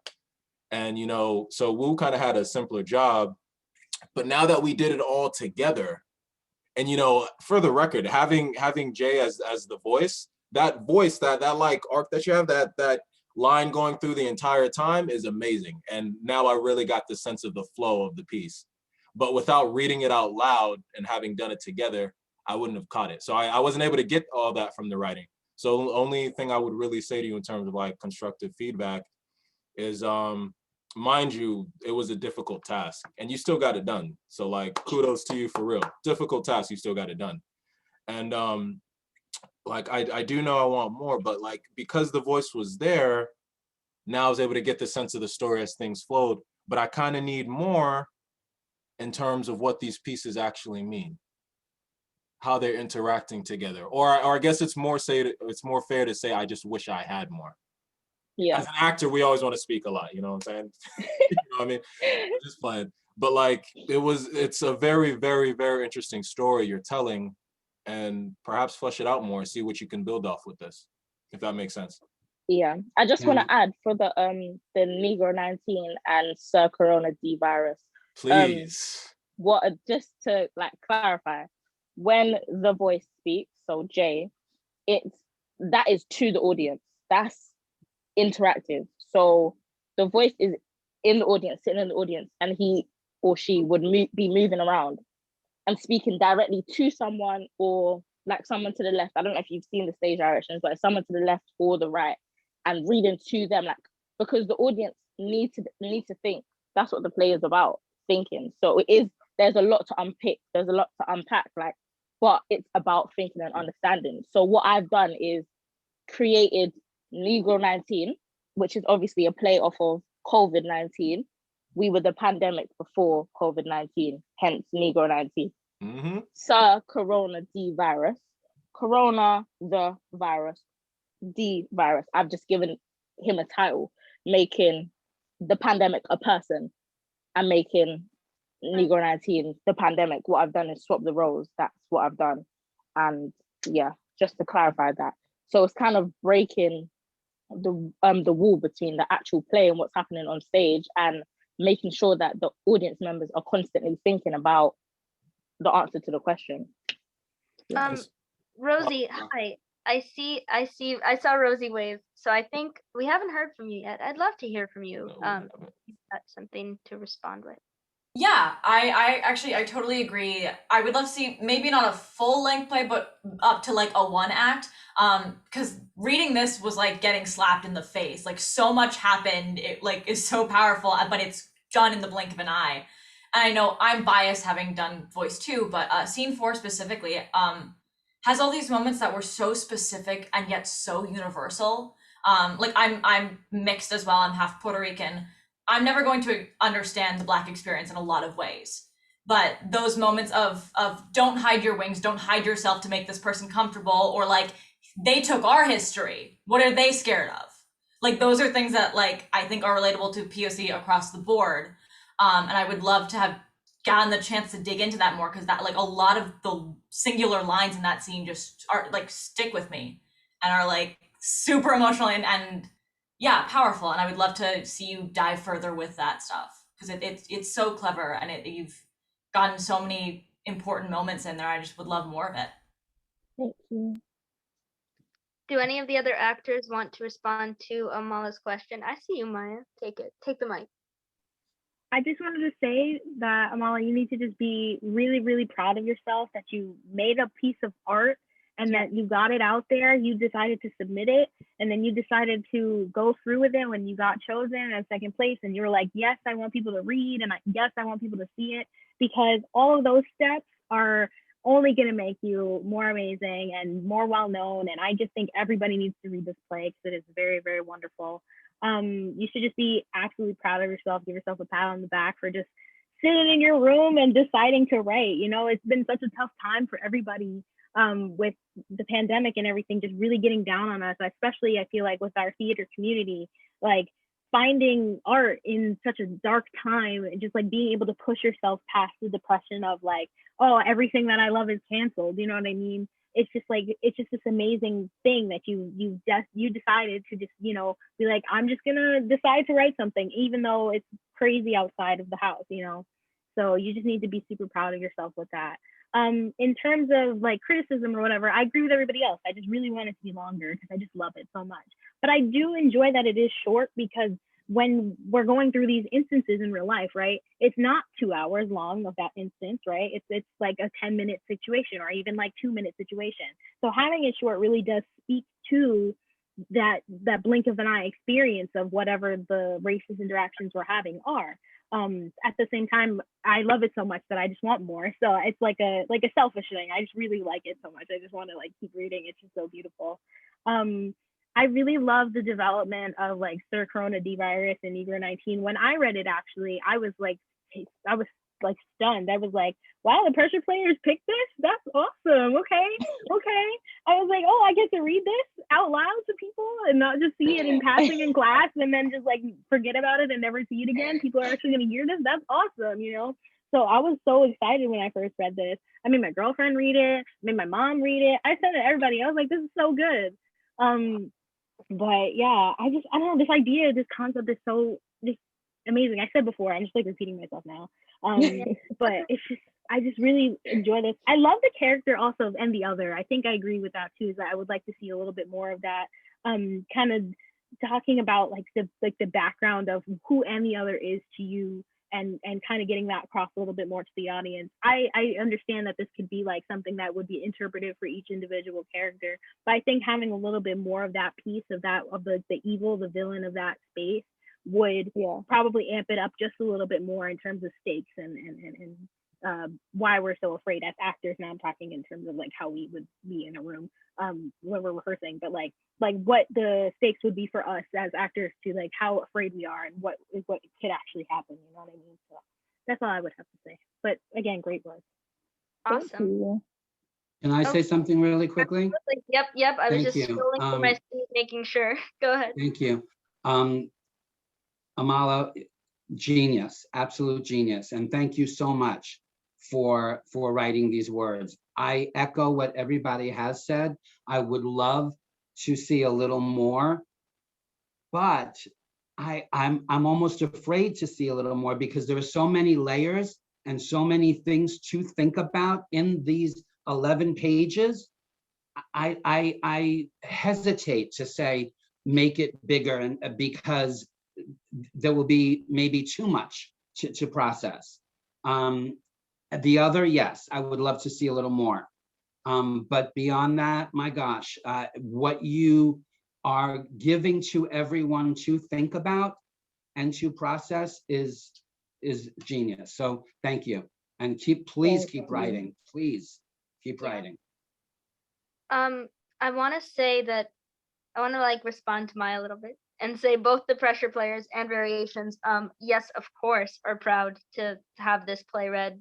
And, you know, so Wu kind of had a simpler job. But now that we did it all together, and, you know, for the record, having Jay as the voice, that like arc that you have, that line going through the entire time is amazing. And now I really got the sense of the flow of the piece. But without reading it out loud and having done it together, I wouldn't have caught it. So I wasn't able to get all that from the writing. So the only thing I would really say to you in terms of like constructive feedback is, mind you, it was a difficult task and you still got it done. So like, kudos to you for real. Difficult task, you still got it done. And like, I do know I want more, but like, because the voice was there, now I was able to get the sense of the story as things flowed, but I kind of need more in terms of what these pieces actually mean, how they're interacting together. Or I guess it's more fair to say, I just wish I had more. Yeah. As an actor, we always want to speak a lot, you know what I'm saying? You know what I mean? I'm just playing. But like, it's a very, very, very interesting story you're telling, and perhaps flesh it out more, see what you can build off with this, if that makes sense. Yeah, I just want to add for the Negro 19 and Sir Corona D virus. Please. Just to like clarify, when the voice speaks, so Jay, that is to the audience. That's interactive. So the voice is in the audience, sitting in the audience, and he or she would be moving around and speaking directly to someone, or like someone to the left. I don't know if you've seen the stage directions, but it's someone to the left or the right, and reading to them, like, because the audience need to think. That's what the play is about, thinking. So there's a lot to unpick, there's a lot to unpack, like, but it's about thinking and understanding. So what I've done is created Negro 19, which is obviously a play off of COVID-19. We were the pandemic before COVID-19, hence Negro 19. Mm-hmm. Sir Corona D virus, Corona the virus, D virus. I've just given him a title, making the pandemic a person and making Negro 19 the pandemic. What I've done is swap the roles. That's what I've done. And yeah, just to clarify that. So it's kind of breaking the wall between the actual play and what's happening on stage, and making sure that the audience members are constantly thinking about the answer to the question. Rosie, hi. I saw Rosie wave. So I think we haven't heard from you yet. I'd love to hear from you. That's something to respond with. Yeah, I totally agree. I would love to see maybe not a full length play, but up to like a one act. Because reading this was like getting slapped in the face. Like so much happened. It like is so powerful, but it's done in the blink of an eye. And I know I'm biased having done voice too, but scene 4 specifically has all these moments that were so specific and yet so universal. Like I'm mixed as well. I'm half Puerto Rican. I'm never going to understand the Black experience in a lot of ways, but those moments of don't hide your wings, don't hide yourself to make this person comfortable, or like they took our history, what are they scared of? Like those are things that like I think are relatable to POC across the board, and I would love to have gotten the chance to dig into that more, because that like a lot of the singular lines in that scene just are like stick with me and are like super emotional and yeah, powerful. And I would love to see you dive further with that stuff, because it's so clever, and you've gotten so many important moments in there. I just would love more of it. Thank you. Do any of the other actors want to respond to Amalah's question? I see you, Mayah. Take the mic. I just wanted to say that, Amala, you need to just be really, really proud of yourself that you made a piece of art and that you got it out there. You decided to submit it, and then you decided to go through with it when you got chosen as second place, and you were like, yes, I want people to read, and yes, I want people to see it, because all of those steps are only going to make you more amazing and more well known. And I just think everybody needs to read this play because it is very, very wonderful. You should just be absolutely proud of yourself. Give yourself a pat on the back for just sitting in your room and deciding to write. You know, it's been such a tough time for everybody with the pandemic and everything, just really getting down on us, especially I feel like with our theater community, like finding art in such a dark time and just like being able to push yourself past the depression of like, oh, everything that I love is canceled. You know what I mean? It's just like, it's just this amazing thing that you decided to just, you know, be like, I'm just gonna decide to write something, even though it's crazy outside of the house, you know? So you just need to be super proud of yourself with that. In terms of like criticism or whatever, I agree with everybody else. I just really want it to be longer because I just love it so much. But I do enjoy that it is short because when we're going through these instances in real life, right, it's not 2 hours long of that instance, right? It's like a 10-minute situation or even like 2-minute situation. So having it short really does speak to that blink of an eye experience of whatever the racist interactions we're having are. At the same time, I love it so much that I just want more. So it's like a selfish thing. I just really like it so much. I just want to like keep reading. It's just so beautiful. I really love the development of like Sir Corona D virus and Negro 19. When I read it, actually, I was like stunned. I was like, wow, the pressure players picked this? That's awesome. Okay. I was like, oh, I get to read this out loud to people and not just see it in passing in class and then just like forget about it and never see it again. People are actually going to hear this. That's awesome, you know? So I was so excited when I first read this. I made my girlfriend read it. I made my mom read it. I sent it to everybody. I was like, this is so good. But yeah, I don't know, this idea, this concept is so just amazing. I said before, I'm just like repeating myself now. But it's just, I just really enjoy this. I love the character also of andTheOther. I think I agree with that too, is that I would like to see a little bit more of that, kind of talking about like the background of who andTheOther is to you and kind of getting that across a little bit more to the audience. I understand that this could be like something that would be interpretive for each individual character, but I think having a little bit more of that piece of the evil, the villain of that space would probably amp it up just a little bit more in terms of stakes and why we're so afraid as actors. Now I'm talking in terms of like how we would be in a room when we're rehearsing, but like what the stakes would be for us as actors to like how afraid we are and what could actually happen. You know what I mean? So that's all I would have to say. But again, great work. Awesome. Can I say something really quickly? Yep. I was Thank just you. scrolling through my screen, making sure. Go ahead. Thank you. Amala, genius, absolute genius. And thank you so much for writing these words. I echo what everybody has said. I would love to see a little more, but I'm almost afraid to see a little more because there are so many layers and so many things to think about in these 11 pages. I hesitate to say make it bigger, and because there will be maybe too much to process. The other, yes, I would love to see a little more. But beyond that, my gosh, what you are giving to everyone to think about and to process is genius. So thank you. And please keep writing. Please keep writing. I want to say that I want to like respond to Mayah a little bit and say both the pressure players and variations, yes, of course, are proud to have this play read.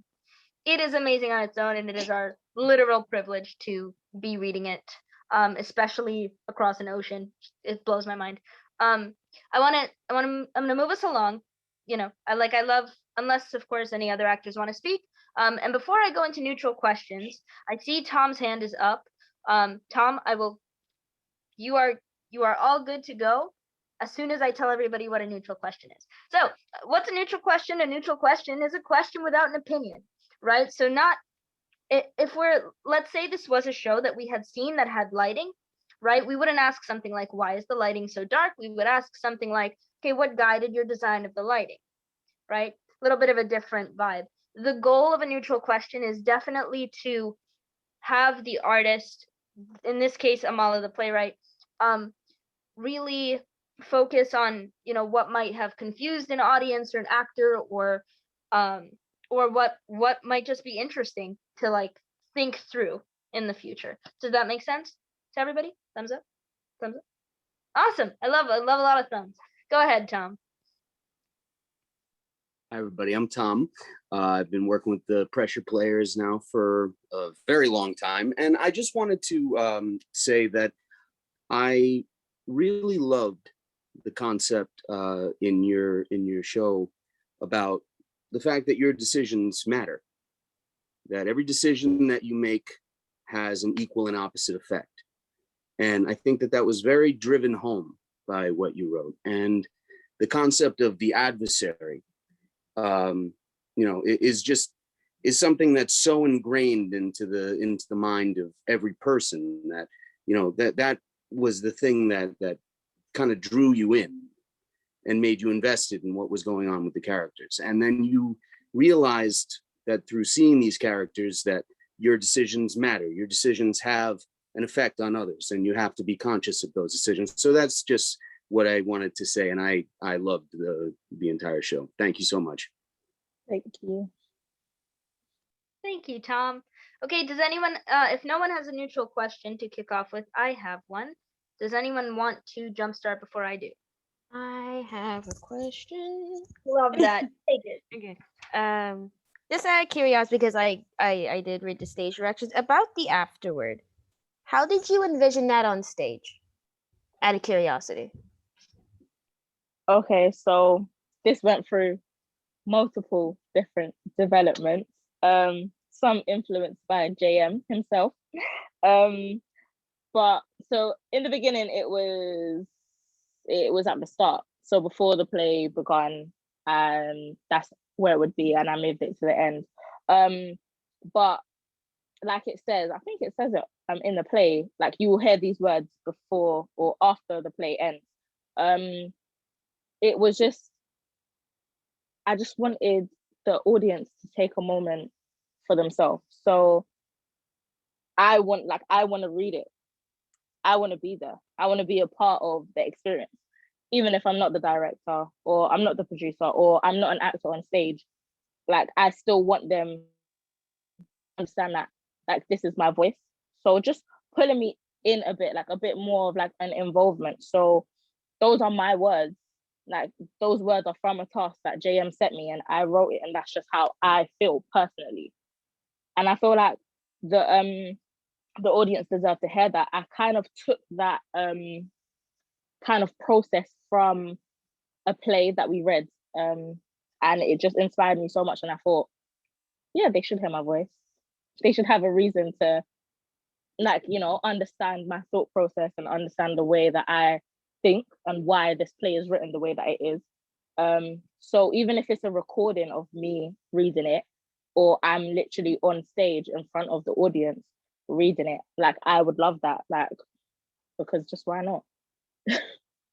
It is amazing on its own, and it is our literal privilege to be reading it, especially across an ocean. It blows my mind. I'm gonna move us along. You know, I love, unless of course any other actors want to speak. And before I go into neutral questions, I see Tom's hand is up. Tom, you are all good to go as soon as I tell everybody what a neutral question is. So what's a neutral question? A neutral question is a question without an opinion, right? So not, if let's say this was a show that we had seen that had lighting, right? We wouldn't ask something like, why is the lighting so dark? We would ask something like, okay, what guided your design of the lighting, right? A little bit of a different vibe. The goal of a neutral question is definitely to have the artist, in this case, Amala, the playwright, really focus on, you know, what might have confused an audience or an actor, or what might just be interesting to like think through in the future. Does that make sense to everybody? Thumbs up? Thumbs up? Awesome. I love a lot of thumbs. Go ahead, Tom. Hi, everybody. I'm Tom. I've been working with the Pressure Players now for a very long time. And I just wanted to say that I really loved the concept in your show about the fact that your decisions matter, that every decision that you make has an equal and opposite effect. And I think that that was very driven home by what you wrote. And the concept of the adversary, you know, is something that's so ingrained into the mind of every person that, you know, that was the thing that kind of drew you in and made you invested in what was going on with the characters. And then you realized that through seeing these characters that your decisions matter, your decisions have an effect on others, and you have to be conscious of those decisions. So that's just what I wanted to say, and I loved the entire show. Thank you so much. Thank you. Thank you, Tom. Okay, does anyone, if no one has a neutral question to kick off with, I have one. Does anyone want to jumpstart before I do? I have a question. Love that. Take it. Okay. Just out of curiosity, because I did read the stage directions about the afterword. How did you envision that on stage? Out of curiosity. Okay, so this went through multiple different developments. Some influenced by JM himself. But so in the beginning, it was at the start. So before the play began, and that's where it would be, and I moved it to the end. But like it says, I think it says it in the play, like you will hear these words before or after the play ends. It was just, I just wanted the audience to take a moment for themselves. So I want to read it. I want to be there. I want to be a part of the experience. Even if I'm not the director or I'm not the producer or I'm not an actor on stage, like I still want them to understand that like this is my voice. So just pulling me in a bit, like a bit more of like an involvement. So those are my words. Like those words are from a task that JM sent me and I wrote it, and that's just how I feel personally. And I feel like the audience deserve to hear that. I kind of took that kind of process from a play that we read, and it just inspired me so much. And I thought, yeah, they should hear my voice. They should have a reason to, like, you know, understand my thought process and understand the way that I think and why this play is written the way that it is. So even if it's a recording of me reading it, or I'm literally on stage in front of the audience reading it, like I would love that, like, because just why not?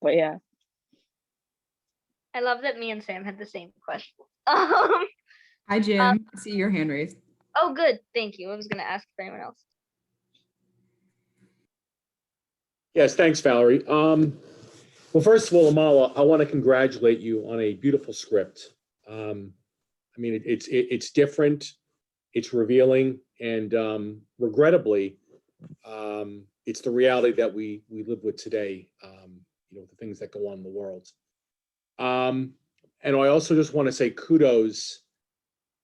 But yeah. I love that me and Sam had the same question. Hi, Jim. I see your hand raised. Oh, good. Thank you. I was going to ask if anyone else. Yes, thanks, Valerie. Well, first of all, Amala, I want to congratulate you on a beautiful script. I mean, it's different, it's revealing, and regrettably, it's the reality that we live with today. You know, the things that go on in the world. And I also just want to say kudos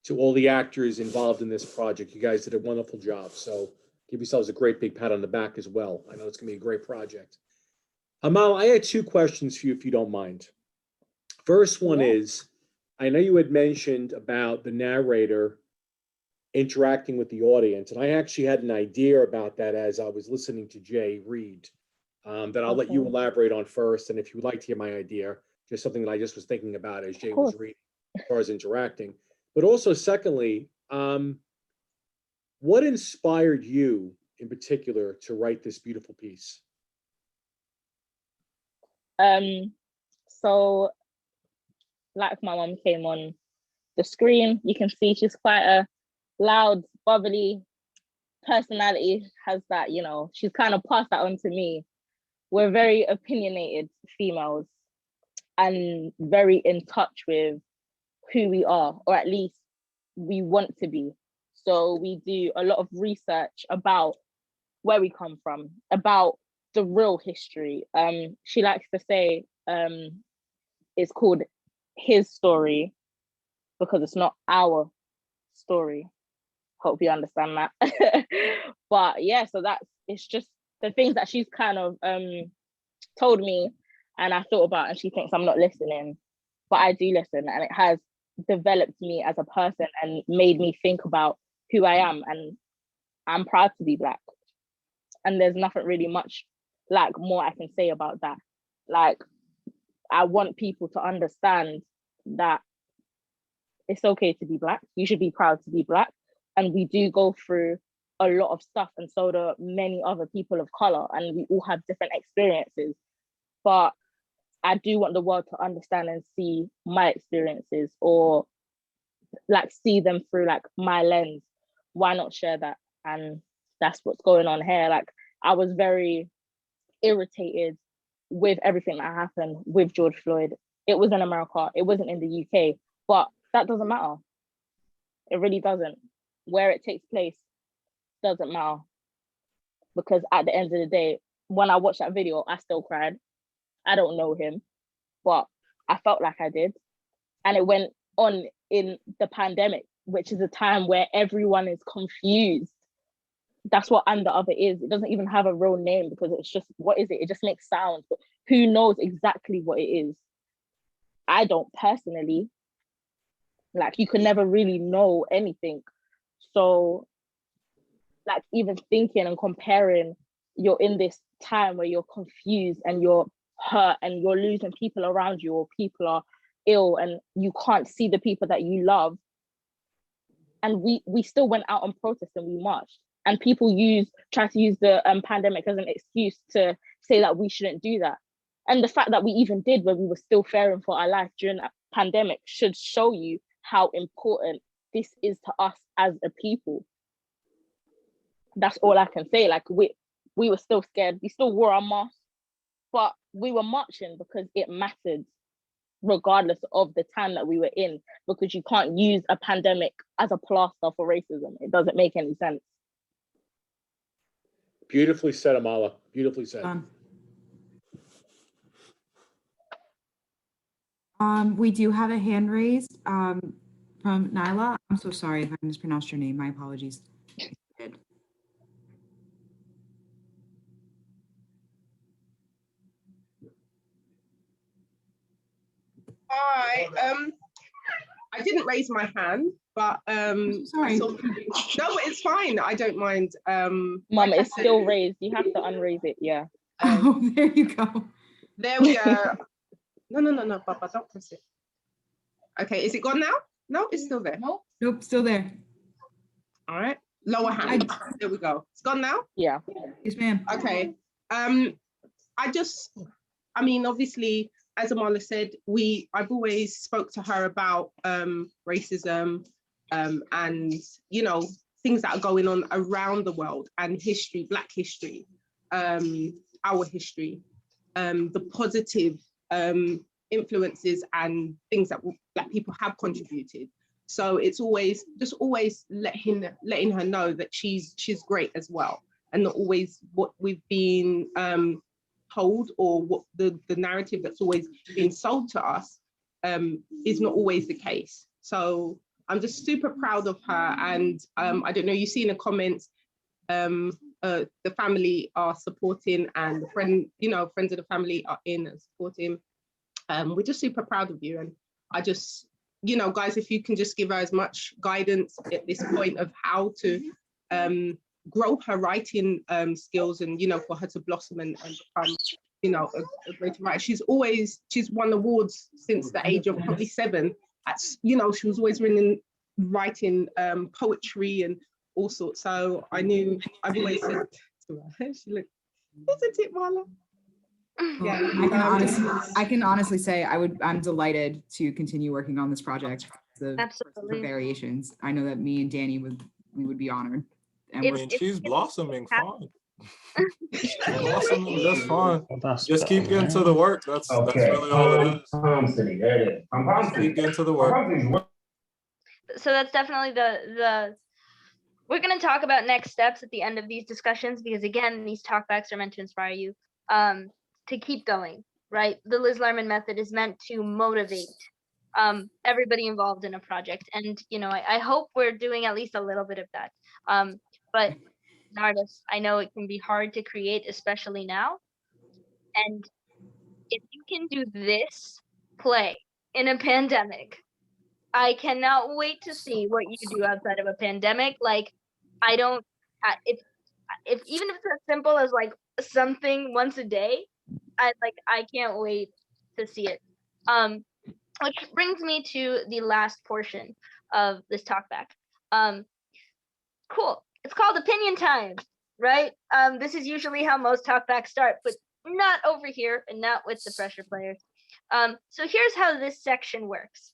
to all the actors involved in this project. You guys did a wonderful job. So give yourselves a great big pat on the back as well. I know it's going to be a great project. Amal, I had two questions for you, if you don't mind. First one is, I know you had mentioned about the narrator interacting with the audience, and I actually had an idea about that as I was listening to Jay read, that I'll let you elaborate on first. And if you would like to hear my idea, just something that I just was thinking about as Jay was reading, as far as interacting. But also, secondly, what inspired you in particular to write this beautiful piece? So like my mom came on the screen, you can see she's quite a loud, bubbly personality, has that, you know, she's kind of passed that on to me. We're very opinionated females and very in touch with who we are, or at least we want to be. So we do a lot of research about where we come from, about the real history. She likes to say it's called his story because it's not our story. Hope you understand that. But yeah, so it's just the things that she's kind of told me and I thought about, and she thinks I'm not listening, but I do listen, and it has developed me as a person and made me think about who I am, and I'm proud to be Black. And there's nothing really much like more I can say about that. Like, I want people to understand that it's okay to be Black. You should be proud to be Black. And we do go through a lot of stuff, and so do many other people of color, and we all have different experiences. But I do want the world to understand and see my experiences, or like see them through like my lens. Why not share that? And that's what's going on here. Like, I was very irritated with everything that happened with George Floyd. It was in America, it wasn't in the UK, but that doesn't matter. It really doesn't. Where it takes place doesn't matter, because at the end of the day, when I watched that video, I still cried. I don't know him, but I felt like I did. And it went on in the pandemic, which is a time where everyone is confused. That's what andTheOther is. It doesn't even have a real name, because it's just, what is it? It just makes sounds, but who knows exactly what it is? I don't personally. Like, you can never really know anything. So, like, even thinking and comparing, you're in this time where you're confused and you're hurt and you're losing people around you, or people are ill and you can't see the people that you love. And we still went out on protest and we marched. And people try to use the pandemic as an excuse to say that we shouldn't do that. And the fact that we even did when we were still fearing for our life during that pandemic should show you how important this is to us as a people. That's all I can say. Like, we were still scared. We still wore our masks, but we were marching because it mattered, regardless of the time that we were in, because you can't use a pandemic as a plaster for racism. It doesn't make any sense. Beautifully said, Amala. Beautifully said. We do have a hand raised from Nyla. I'm so sorry if I mispronounced your name. My apologies. Hi. I didn't raise my hand, but sorry. no, but it's fine. I don't mind. Mom, like I it's said- still raised. You have to unraise it. Yeah. Oh, there you go. There we go. No, Papa, don't press it. Okay, is it gone now? No, it's still there. Nope, still there. All right. Lower hand. There we go. It's gone now? Yeah. Yes, ma'am. Okay. I mean, obviously, as Amala said, I've always spoke to her about racism and, you know, things that are going on around the world, and history, Black history, our history, the positive influences and things that Black people have contributed. So it's always letting her know that she's great as well, and not always what we've been told, or what the narrative that's always been sold to us is not always the case. So I'm just super proud of her. And I don't know, you see in the comments, the family are supporting, and friends of the family are in and supporting. We're just super proud of you. And I just, guys, if you can just give her as much guidance at this point of how to grow her writing skills, and for her to blossom and become a greater writer. She's won awards since the age of probably 7. She was always writing poetry and all sorts. So I've always said to her, she looked, isn't it, Marla? Yeah, I can honestly say I'm delighted to continue working on this project. Absolutely. The variations. I know that me and Danny would be honored. And she's blossoming fine. Blossoming just fine. Just keep getting to the work. That's really all it is. There it is. Keep getting to the work. So that's definitely we're going to talk about next steps at the end of these discussions, because again, these talkbacks are meant to inspire you to keep going, right? The Liz Lerman method is meant to motivate everybody involved in a project. And, you know, I hope we're doing at least a little bit of that. But as an artist, I know it can be hard to create, especially now. And if you can do this play in a pandemic, I cannot wait to see what you do outside of a pandemic. Like, I don't, if even if it's as simple as like something once a day, I can't wait to see it. Which brings me to the last portion of this talkback. Cool. It's called opinion time, right? This is usually how most talkbacks start, but not over here and not with the pressure players. So here's how this section works.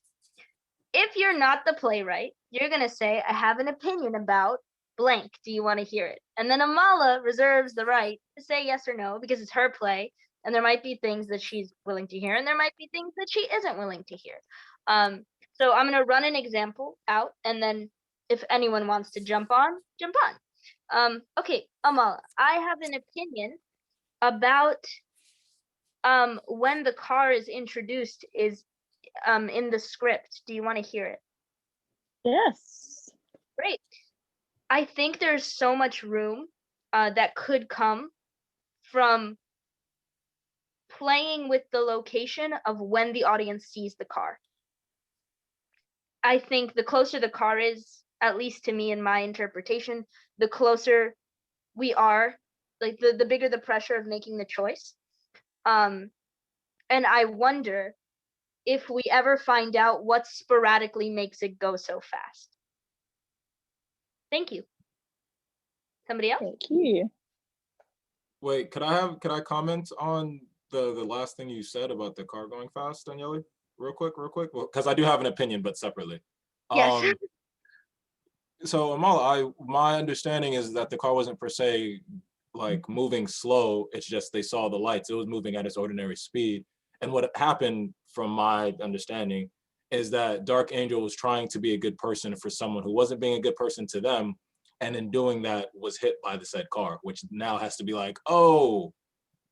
If you're not the playwright, you're going to say, I have an opinion about blank. Do you want to hear it? And then Amala reserves the right to say yes or no, because it's her play. And there might be things that she's willing to hear, and there might be things that she isn't willing to hear. So I'm going to run an example out, and then if anyone wants to jump on, jump on. Okay, Amala, I have an opinion about when the car is introduced is in the script. Do you want to hear it? Yes. Great. I think there's so much room that could come from playing with the location of when the audience sees the car. I think the closer the car is, at least to me in my interpretation, the closer we are, like the bigger the pressure of making the choice. And I wonder if we ever find out what sporadically makes it go so fast. Thank you. Somebody else? Thank you. Wait, could I comment on the last thing you said about the car going fast, Danielle? Real quick, well, because I do have an opinion, but separately. Yes. So Amala, my understanding is that the car wasn't per se like moving slow. It's just they saw the lights. It was moving at its ordinary speed. And what happened, from my understanding, is that Dark Angel was trying to be a good person for someone who wasn't being a good person to them. And in doing that was hit by the said car, which now has to be like, oh,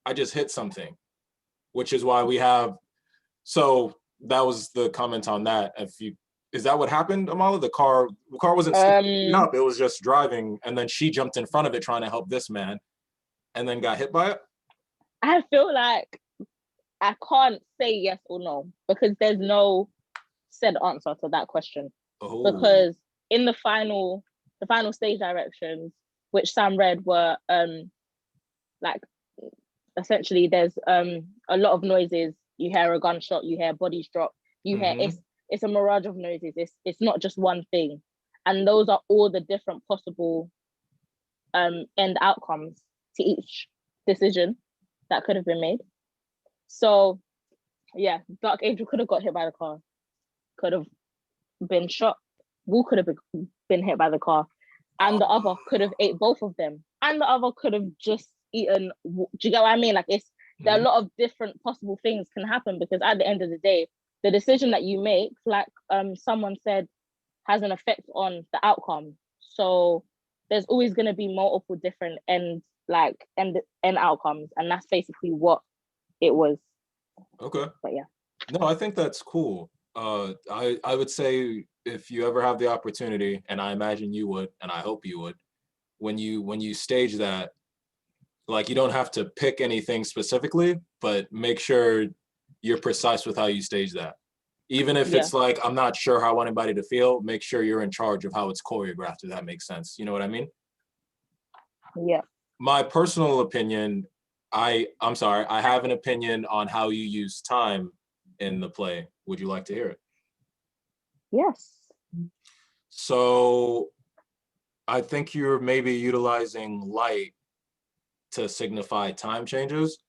I just hit something, which is why we have, so that was the comment on that. Is that what happened, Amala? The car wasn't speeding up, it was just driving, and then she jumped in front of it trying to help this man, and then got hit by it? I feel like I can't say yes or no, because there's no said answer to that question. Oh. Because in the final stage directions, which Sam read, were like, essentially there's a lot of noises. You hear a gunshot, you hear bodies drop, you hear it's a mirage of noises. It's not just one thing. And those are all the different possible end outcomes to each decision that could have been made. So yeah, Dark Angel could have got hit by the car, could have been shot, Wu could have been hit by the car, and the other could have ate both of them, and the other could have just eaten. Do you get what I mean? Like, there are a lot of different possible things can happen, because at the end of the day, the decision that you make, like someone said, has an effect on the outcome. So there's always going to be multiple different end outcomes, and that's basically what it was. Okay. But yeah. No, I think that's cool. I would say, if you ever have the opportunity, and I imagine you would, and I hope you would, when you stage that, like, you don't have to pick anything specifically, but make sure you're precise with how you stage that. Even if it's like, I'm not sure how I want anybody to feel, make sure you're in charge of how it's choreographed, if that makes sense. You know what I mean? Yeah. My personal opinion, I'm sorry, I have an opinion on how you use time in the play. Would you like to hear it? Yes. So I think you're maybe utilizing light to signify time changes,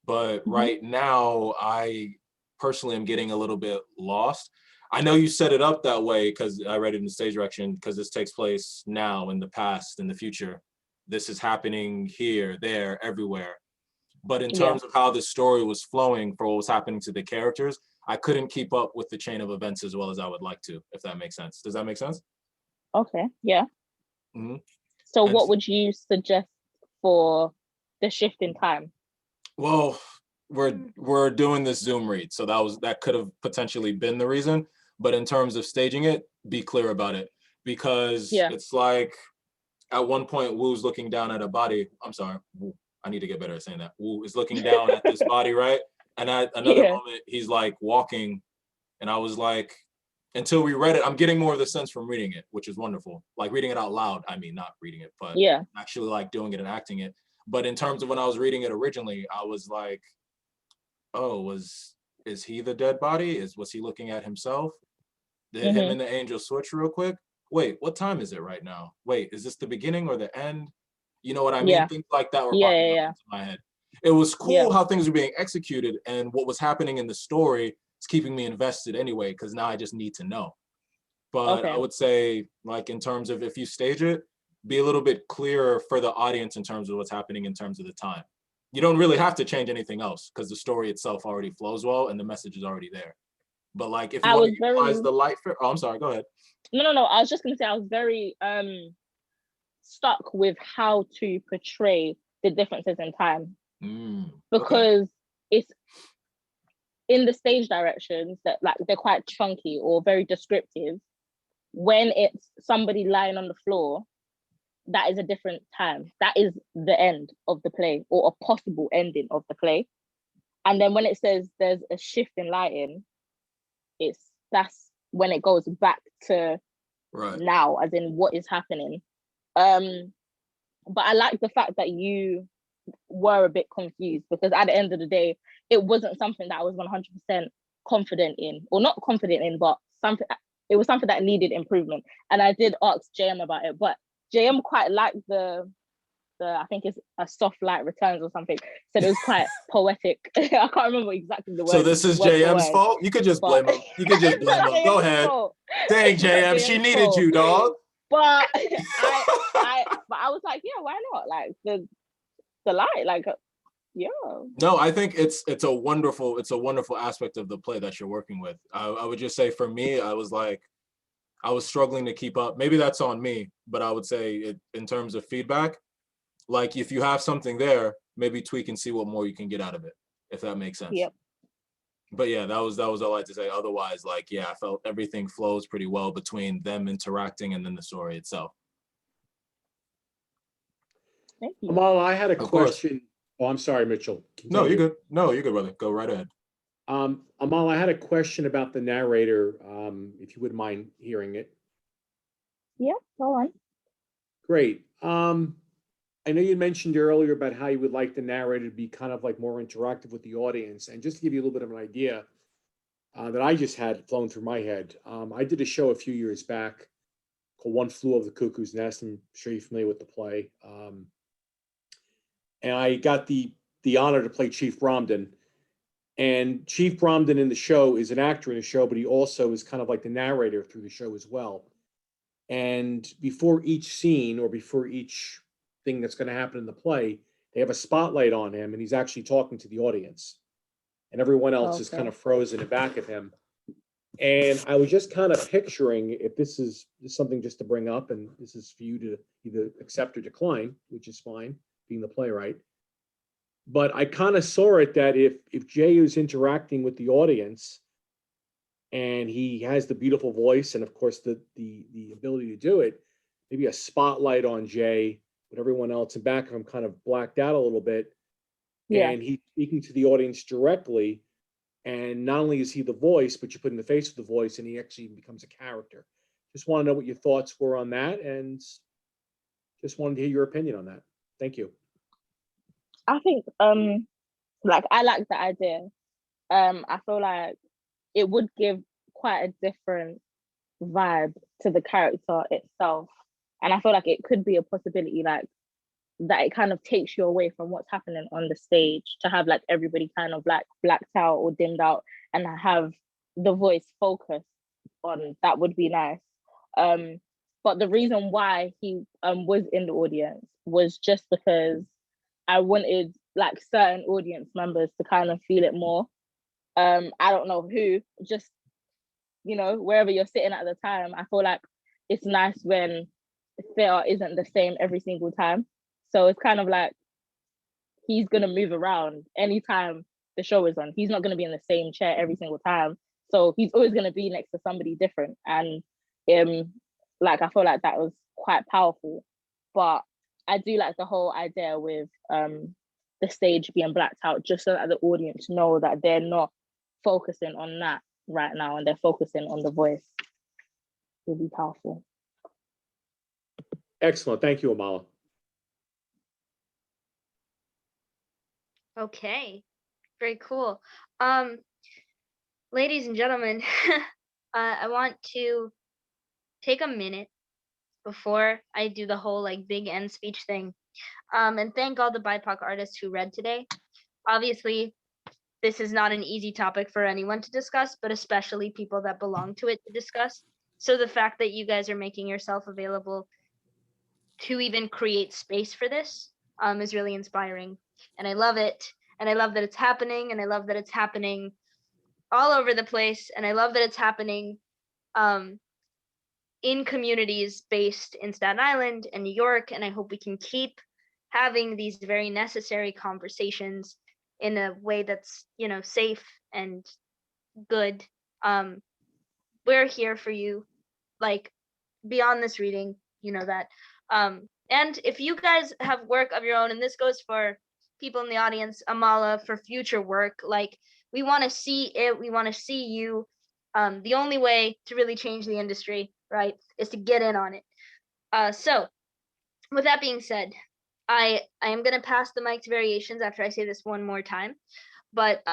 but right now I personally am getting a little bit lost. I know you set it up that way because I read it in the stage direction, because this takes place now, in the past, in the future. This is happening here, there, everywhere. But in terms of how the story was flowing for what was happening to the characters, I couldn't keep up with the chain of events as well as I would like to, if that makes sense. Does that make sense? Okay, yeah. So And what would you suggest for the shift in time? well, we're doing this Zoom read, so that could have potentially been the reason. But in terms of staging it, be clear about it, because it's like at one point Wu's looking down at a body. I'm sorry, Wu. I need to get better at saying that. Wu is looking down at this body, right? And at another moment, he's like walking, and I was like, until we read it, I'm getting more of the sense from reading it, which is wonderful. Like reading it out loud. I mean, not reading it, but actually like doing it and acting it. But in terms of when I was reading it originally, I was like, oh, is he the dead body? Was he looking at himself? Did him and the angel switch real quick? Wait, what time is it right now? Wait, is this the beginning or the end? You know what I mean? Things like that were popping up into my head. It was cool how things were being executed, and what was happening in the story is keeping me invested anyway, because now I just need to know. But I would say, like, in terms of if you stage it, be a little bit clearer for the audience in terms of what's happening in terms of the time. You don't really have to change anything else because the story itself already flows well and the message is already there. But like if you want to utilize the light for, oh, I'm sorry, go ahead. No. I was just gonna say I was very stuck with how to portray the differences in time. Because it's in the stage directions that like they're quite chunky or very descriptive. When it's somebody lying on the floor, that is a different time. That is the end of the play or a possible ending of the play. And then when it says there's a shift in lighting, that's when it goes back to now, as in what is happening. But I like the fact that you were a bit confused, because at the end of the day, it wasn't something that I was 100% confident in, or not confident in, but it was something that needed improvement. And I did ask JM about it, but JM quite liked the I think it's a soft light returns or something. So it was quite poetic. I can't remember exactly the word. So this is JM's fault? You could just blame him. You could just blame him. Go ahead. Dang, JM, she needed you, dog. But I was like, yeah, why not? Like the light, like No, I think it's a wonderful aspect of the play that you're working with. I would just say for me, I was struggling to keep up. Maybe that's on me, but I would say in terms of feedback, like if you have something there, maybe tweak and see what more you can get out of it, if that makes sense. Yep. But yeah, that was all I had to say. Otherwise, like, yeah, I felt everything flows pretty well between them interacting and then the story itself. Thank you. Amala, I had a question. Oh, I'm sorry, Mitchell. Continue. No, you're good. No, you're good, brother. Go right ahead. Amala, I had a question about the narrator, if you wouldn't mind hearing it. Yeah, go on. Great. I know you mentioned earlier about how you would like the narrator to be kind of like more interactive with the audience. And just to give you a little bit of an idea that I just had flown through my head, I did a show a few years back called One Flew Over the Cuckoo's Nest. I'm sure you're familiar with the play. And I got the honor to play Chief Bromden. And Chief Bromden in the show is an actor in the show, but he also is kind of like the narrator through the show as well. And before each scene or before each thing that's going to happen in the play, they have a spotlight on him and he's actually talking to the audience. And everyone else is kind of frozen in back of him. And I was just kind of picturing, if this is something just to bring up, and this is for you to either accept or decline, which is fine, being the playwright. But I kind of saw it that if Jay is interacting with the audience and he has the beautiful voice and of course the ability to do it, maybe a spotlight on Jay, but everyone else in back of him kind of blacked out a little bit. And he's speaking to the audience directly. And not only is he the voice, but you put in the face of the voice and he actually becomes a character. Just want to know what your thoughts were on that, and just wanted to hear your opinion on that. Thank you. I think like I like the idea. I feel like it would give quite a different vibe to the character itself. And I feel like it could be a possibility, like that it kind of takes you away from what's happening on the stage, to have like everybody kind of like blacked out or dimmed out and have the voice focused on that would be nice. But the reason why he was in the audience was just because I wanted like certain audience members to kind of feel it more. I don't know who, just, you know, wherever you're sitting at the time. I feel like it's nice when theater isn't the same every single time. So it's kind of like he's gonna move around anytime the show is on. He's not gonna be in the same chair every single time. So he's always gonna be next to somebody different. And like I feel like that was quite powerful. But I do like the whole idea with the stage being blacked out, just so that the audience know that they're not focusing on that right now and they're focusing on the voice. Will be powerful. Excellent. Thank you, Amala. Okay, very cool. Ladies and gentlemen, I want to take a minute before I do the whole like big end speech thing, and thank all the BIPOC artists who read today. Obviously, this is not an easy topic for anyone to discuss, but especially people that belong to it to discuss. So the fact that you guys are making yourself available to even create space for this is really inspiring. And I love it. And I love that it's happening. And I love that it's happening all over the place. And I love that it's happening in communities based in Staten Island and New York. And I hope we can keep having these very necessary conversations in a way that's, you know, safe and good. We're here for you, like beyond this reading, you know that. And if you guys have work of your own, and this goes for people in the audience, Amala, for future work, like we want to see it, we want to see you. The only way to really change the industry, right, is to get in on it. So with that being said, I am going to pass the mic to Variations after I say this one more time. But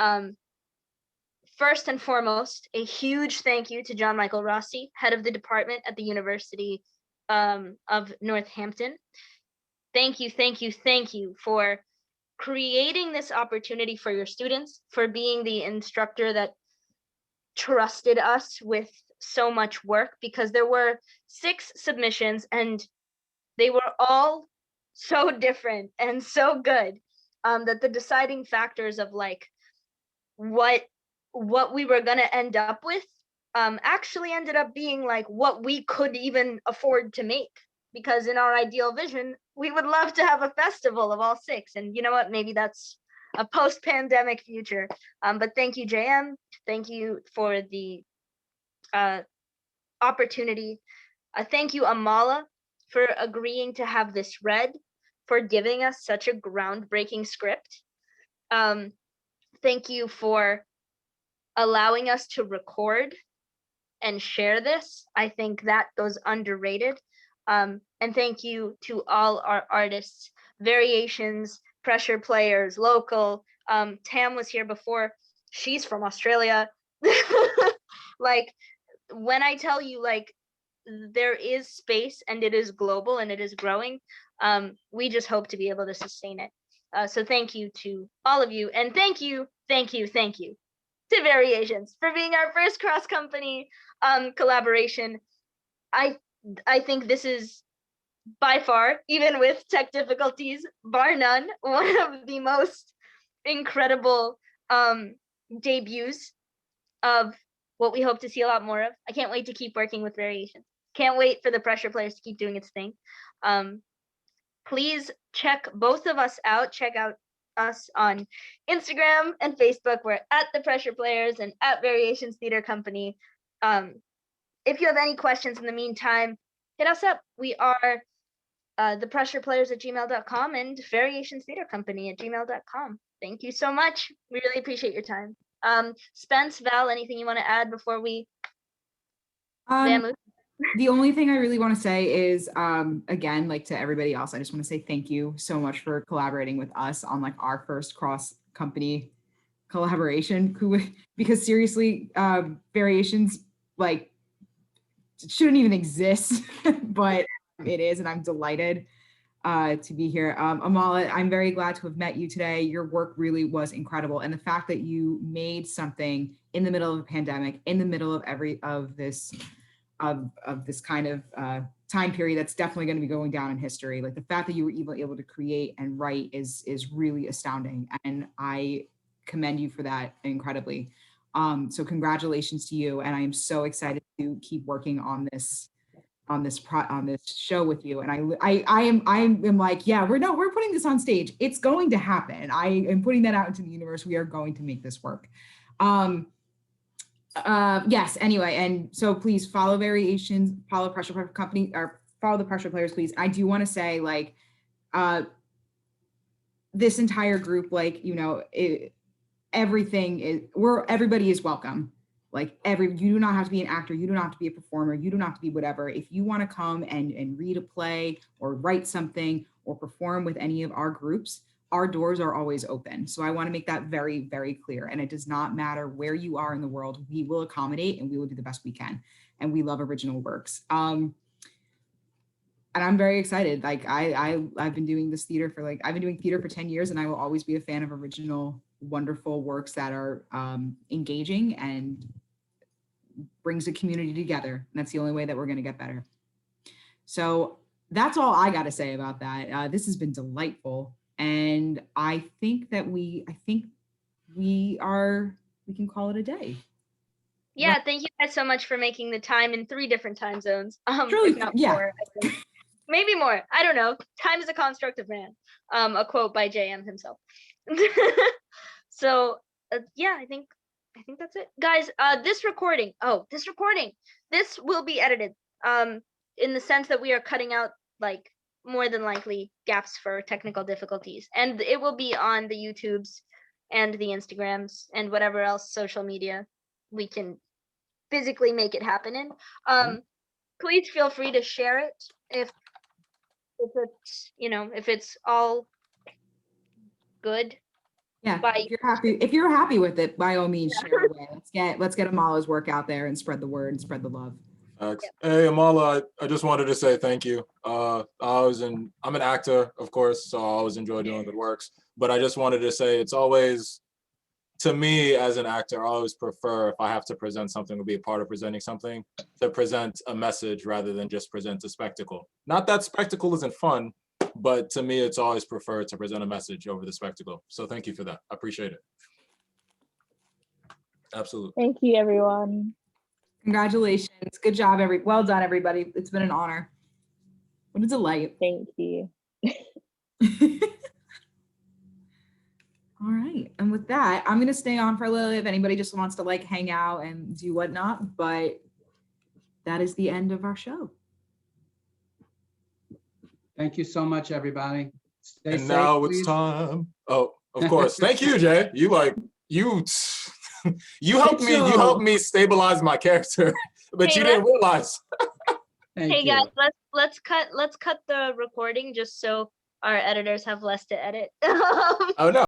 first and foremost, a huge thank you to John Michael Rossi, head of the department at the University of Northampton. Thank you, thank you, thank you for creating this opportunity for your students, for being the instructor that trusted us with so much work, because there were 6 submissions and they were all so different and so good that the deciding factors of like what we were going to end up with actually ended up being like what we could even afford to make, because in our ideal vision we would love to have a festival of all 6, and you know what, maybe that's a post-pandemic future. But thank you, JM, thank you for the opportunity. Thank you, Amala, for agreeing to have this read, for giving us such a groundbreaking script. Thank you for allowing us to record and share this. I think that goes underrated. And thank you to all our artists, Variations, Pressure Players, Local. Tam was here before. She's from Australia. Like, when I tell you, like, there is space and it is global and it is growing, we just hope to be able to sustain it. So thank you to all of you, and thank you to Variations for being our first cross-company collaboration. I think this is by far, even with tech difficulties, bar none, one of the most incredible debuts of what we hope to see a lot more of. I can't wait to keep working with Variations. Can't wait for the Pressure Players to keep doing its thing. Please check both of us out. Check out us on Instagram and Facebook. We're at The Pressure Players and at Variations Theater Company. If you have any questions in the meantime, hit us up. We are thepressureplayers@gmail.com and Variations Theater Company @gmail.com. Thank you so much. We really appreciate your time. Spence, Val, anything you want to add before we vamoose? The only thing I really want to say is, again, like to everybody else, I just want to say thank you so much for collaborating with us on like our first cross-company collaboration. Because seriously, Variations like shouldn't even exist, but it is, and I'm delighted to be here. Amala, I'm very glad to have met you today. Your work really was incredible, and the fact that you made something in the middle of a pandemic, in the middle of this kind of time period that's definitely going to be going down in history. Like the fact that you were even able to create and write is really astounding, and I commend you for that incredibly. So congratulations to you, and I am so excited to keep working on this on this show with you, and I am like, yeah, we're putting this on stage. It's going to happen. I am putting that out into the universe. We are going to make this work. Yes, anyway, and so please follow Variations, follow Pressure Company, or follow the Pressure Players, please. I do want to say, like, this entire group, like, you know, everybody is welcome. Like, you do not have to be an actor, you do not have to be a performer, you do not have to be whatever. If you want to come and read a play or write something or perform with any of our groups, our doors are always open. So I want to make that very, very clear. And it does not matter where you are in the world, we will accommodate and we will do the best we can. And we love original works. And I'm very excited. Like, I've been doing this theater I've been doing theater for 10 years, and I will always be a fan of original, wonderful works that are engaging and brings a community together. And that's the only way that we're going to get better. So that's all I got to say about that. This has been delightful. And I think that we can call it a day. Yeah, thank you guys so much for making the time in 3 different time zones. Truly, if not yeah. 4, I think. Maybe more. I don't know. Time is a construct of man. A quote by JM himself. So yeah, I think that's it, guys. This recording, this will be edited. In the sense that we are cutting out, like, more than likely gaps for technical difficulties, and it will be on the YouTubes and the Instagrams and whatever else social media we can physically make it happen in. Please feel free to share it if it's, you know, if it's all good. Yeah, if you're happy with it, by all means, share it away. Let's get Amalah's work out there and spread the word and spread the love. Hey, Amala, I just wanted to say thank you. I'm an actor, of course, so I always enjoy doing good works. But I just wanted to say, it's always, to me as an actor, I always prefer, if I have to present something or be a part of presenting something, to present a message rather than just present a spectacle. Not that spectacle isn't fun, but to me, it's always preferred to present a message over the spectacle. So thank you for that. I appreciate it. Absolutely. Thank you, everyone. Congratulations. Good job, well done, everybody. It's been an honor. What a delight. Thank you. All right. And with that, I'm going to stay on for a little if anybody just wants to, like, hang out and do whatnot. But that is the end of our show. Thank you so much, everybody. Stay and safe, now please. it's time. Oh, of course. Thank you, Jay. You helped me stabilize my character, but Hey, you didn't realize. Hey guys, let's cut the recording just so our editors have less to edit. Oh no.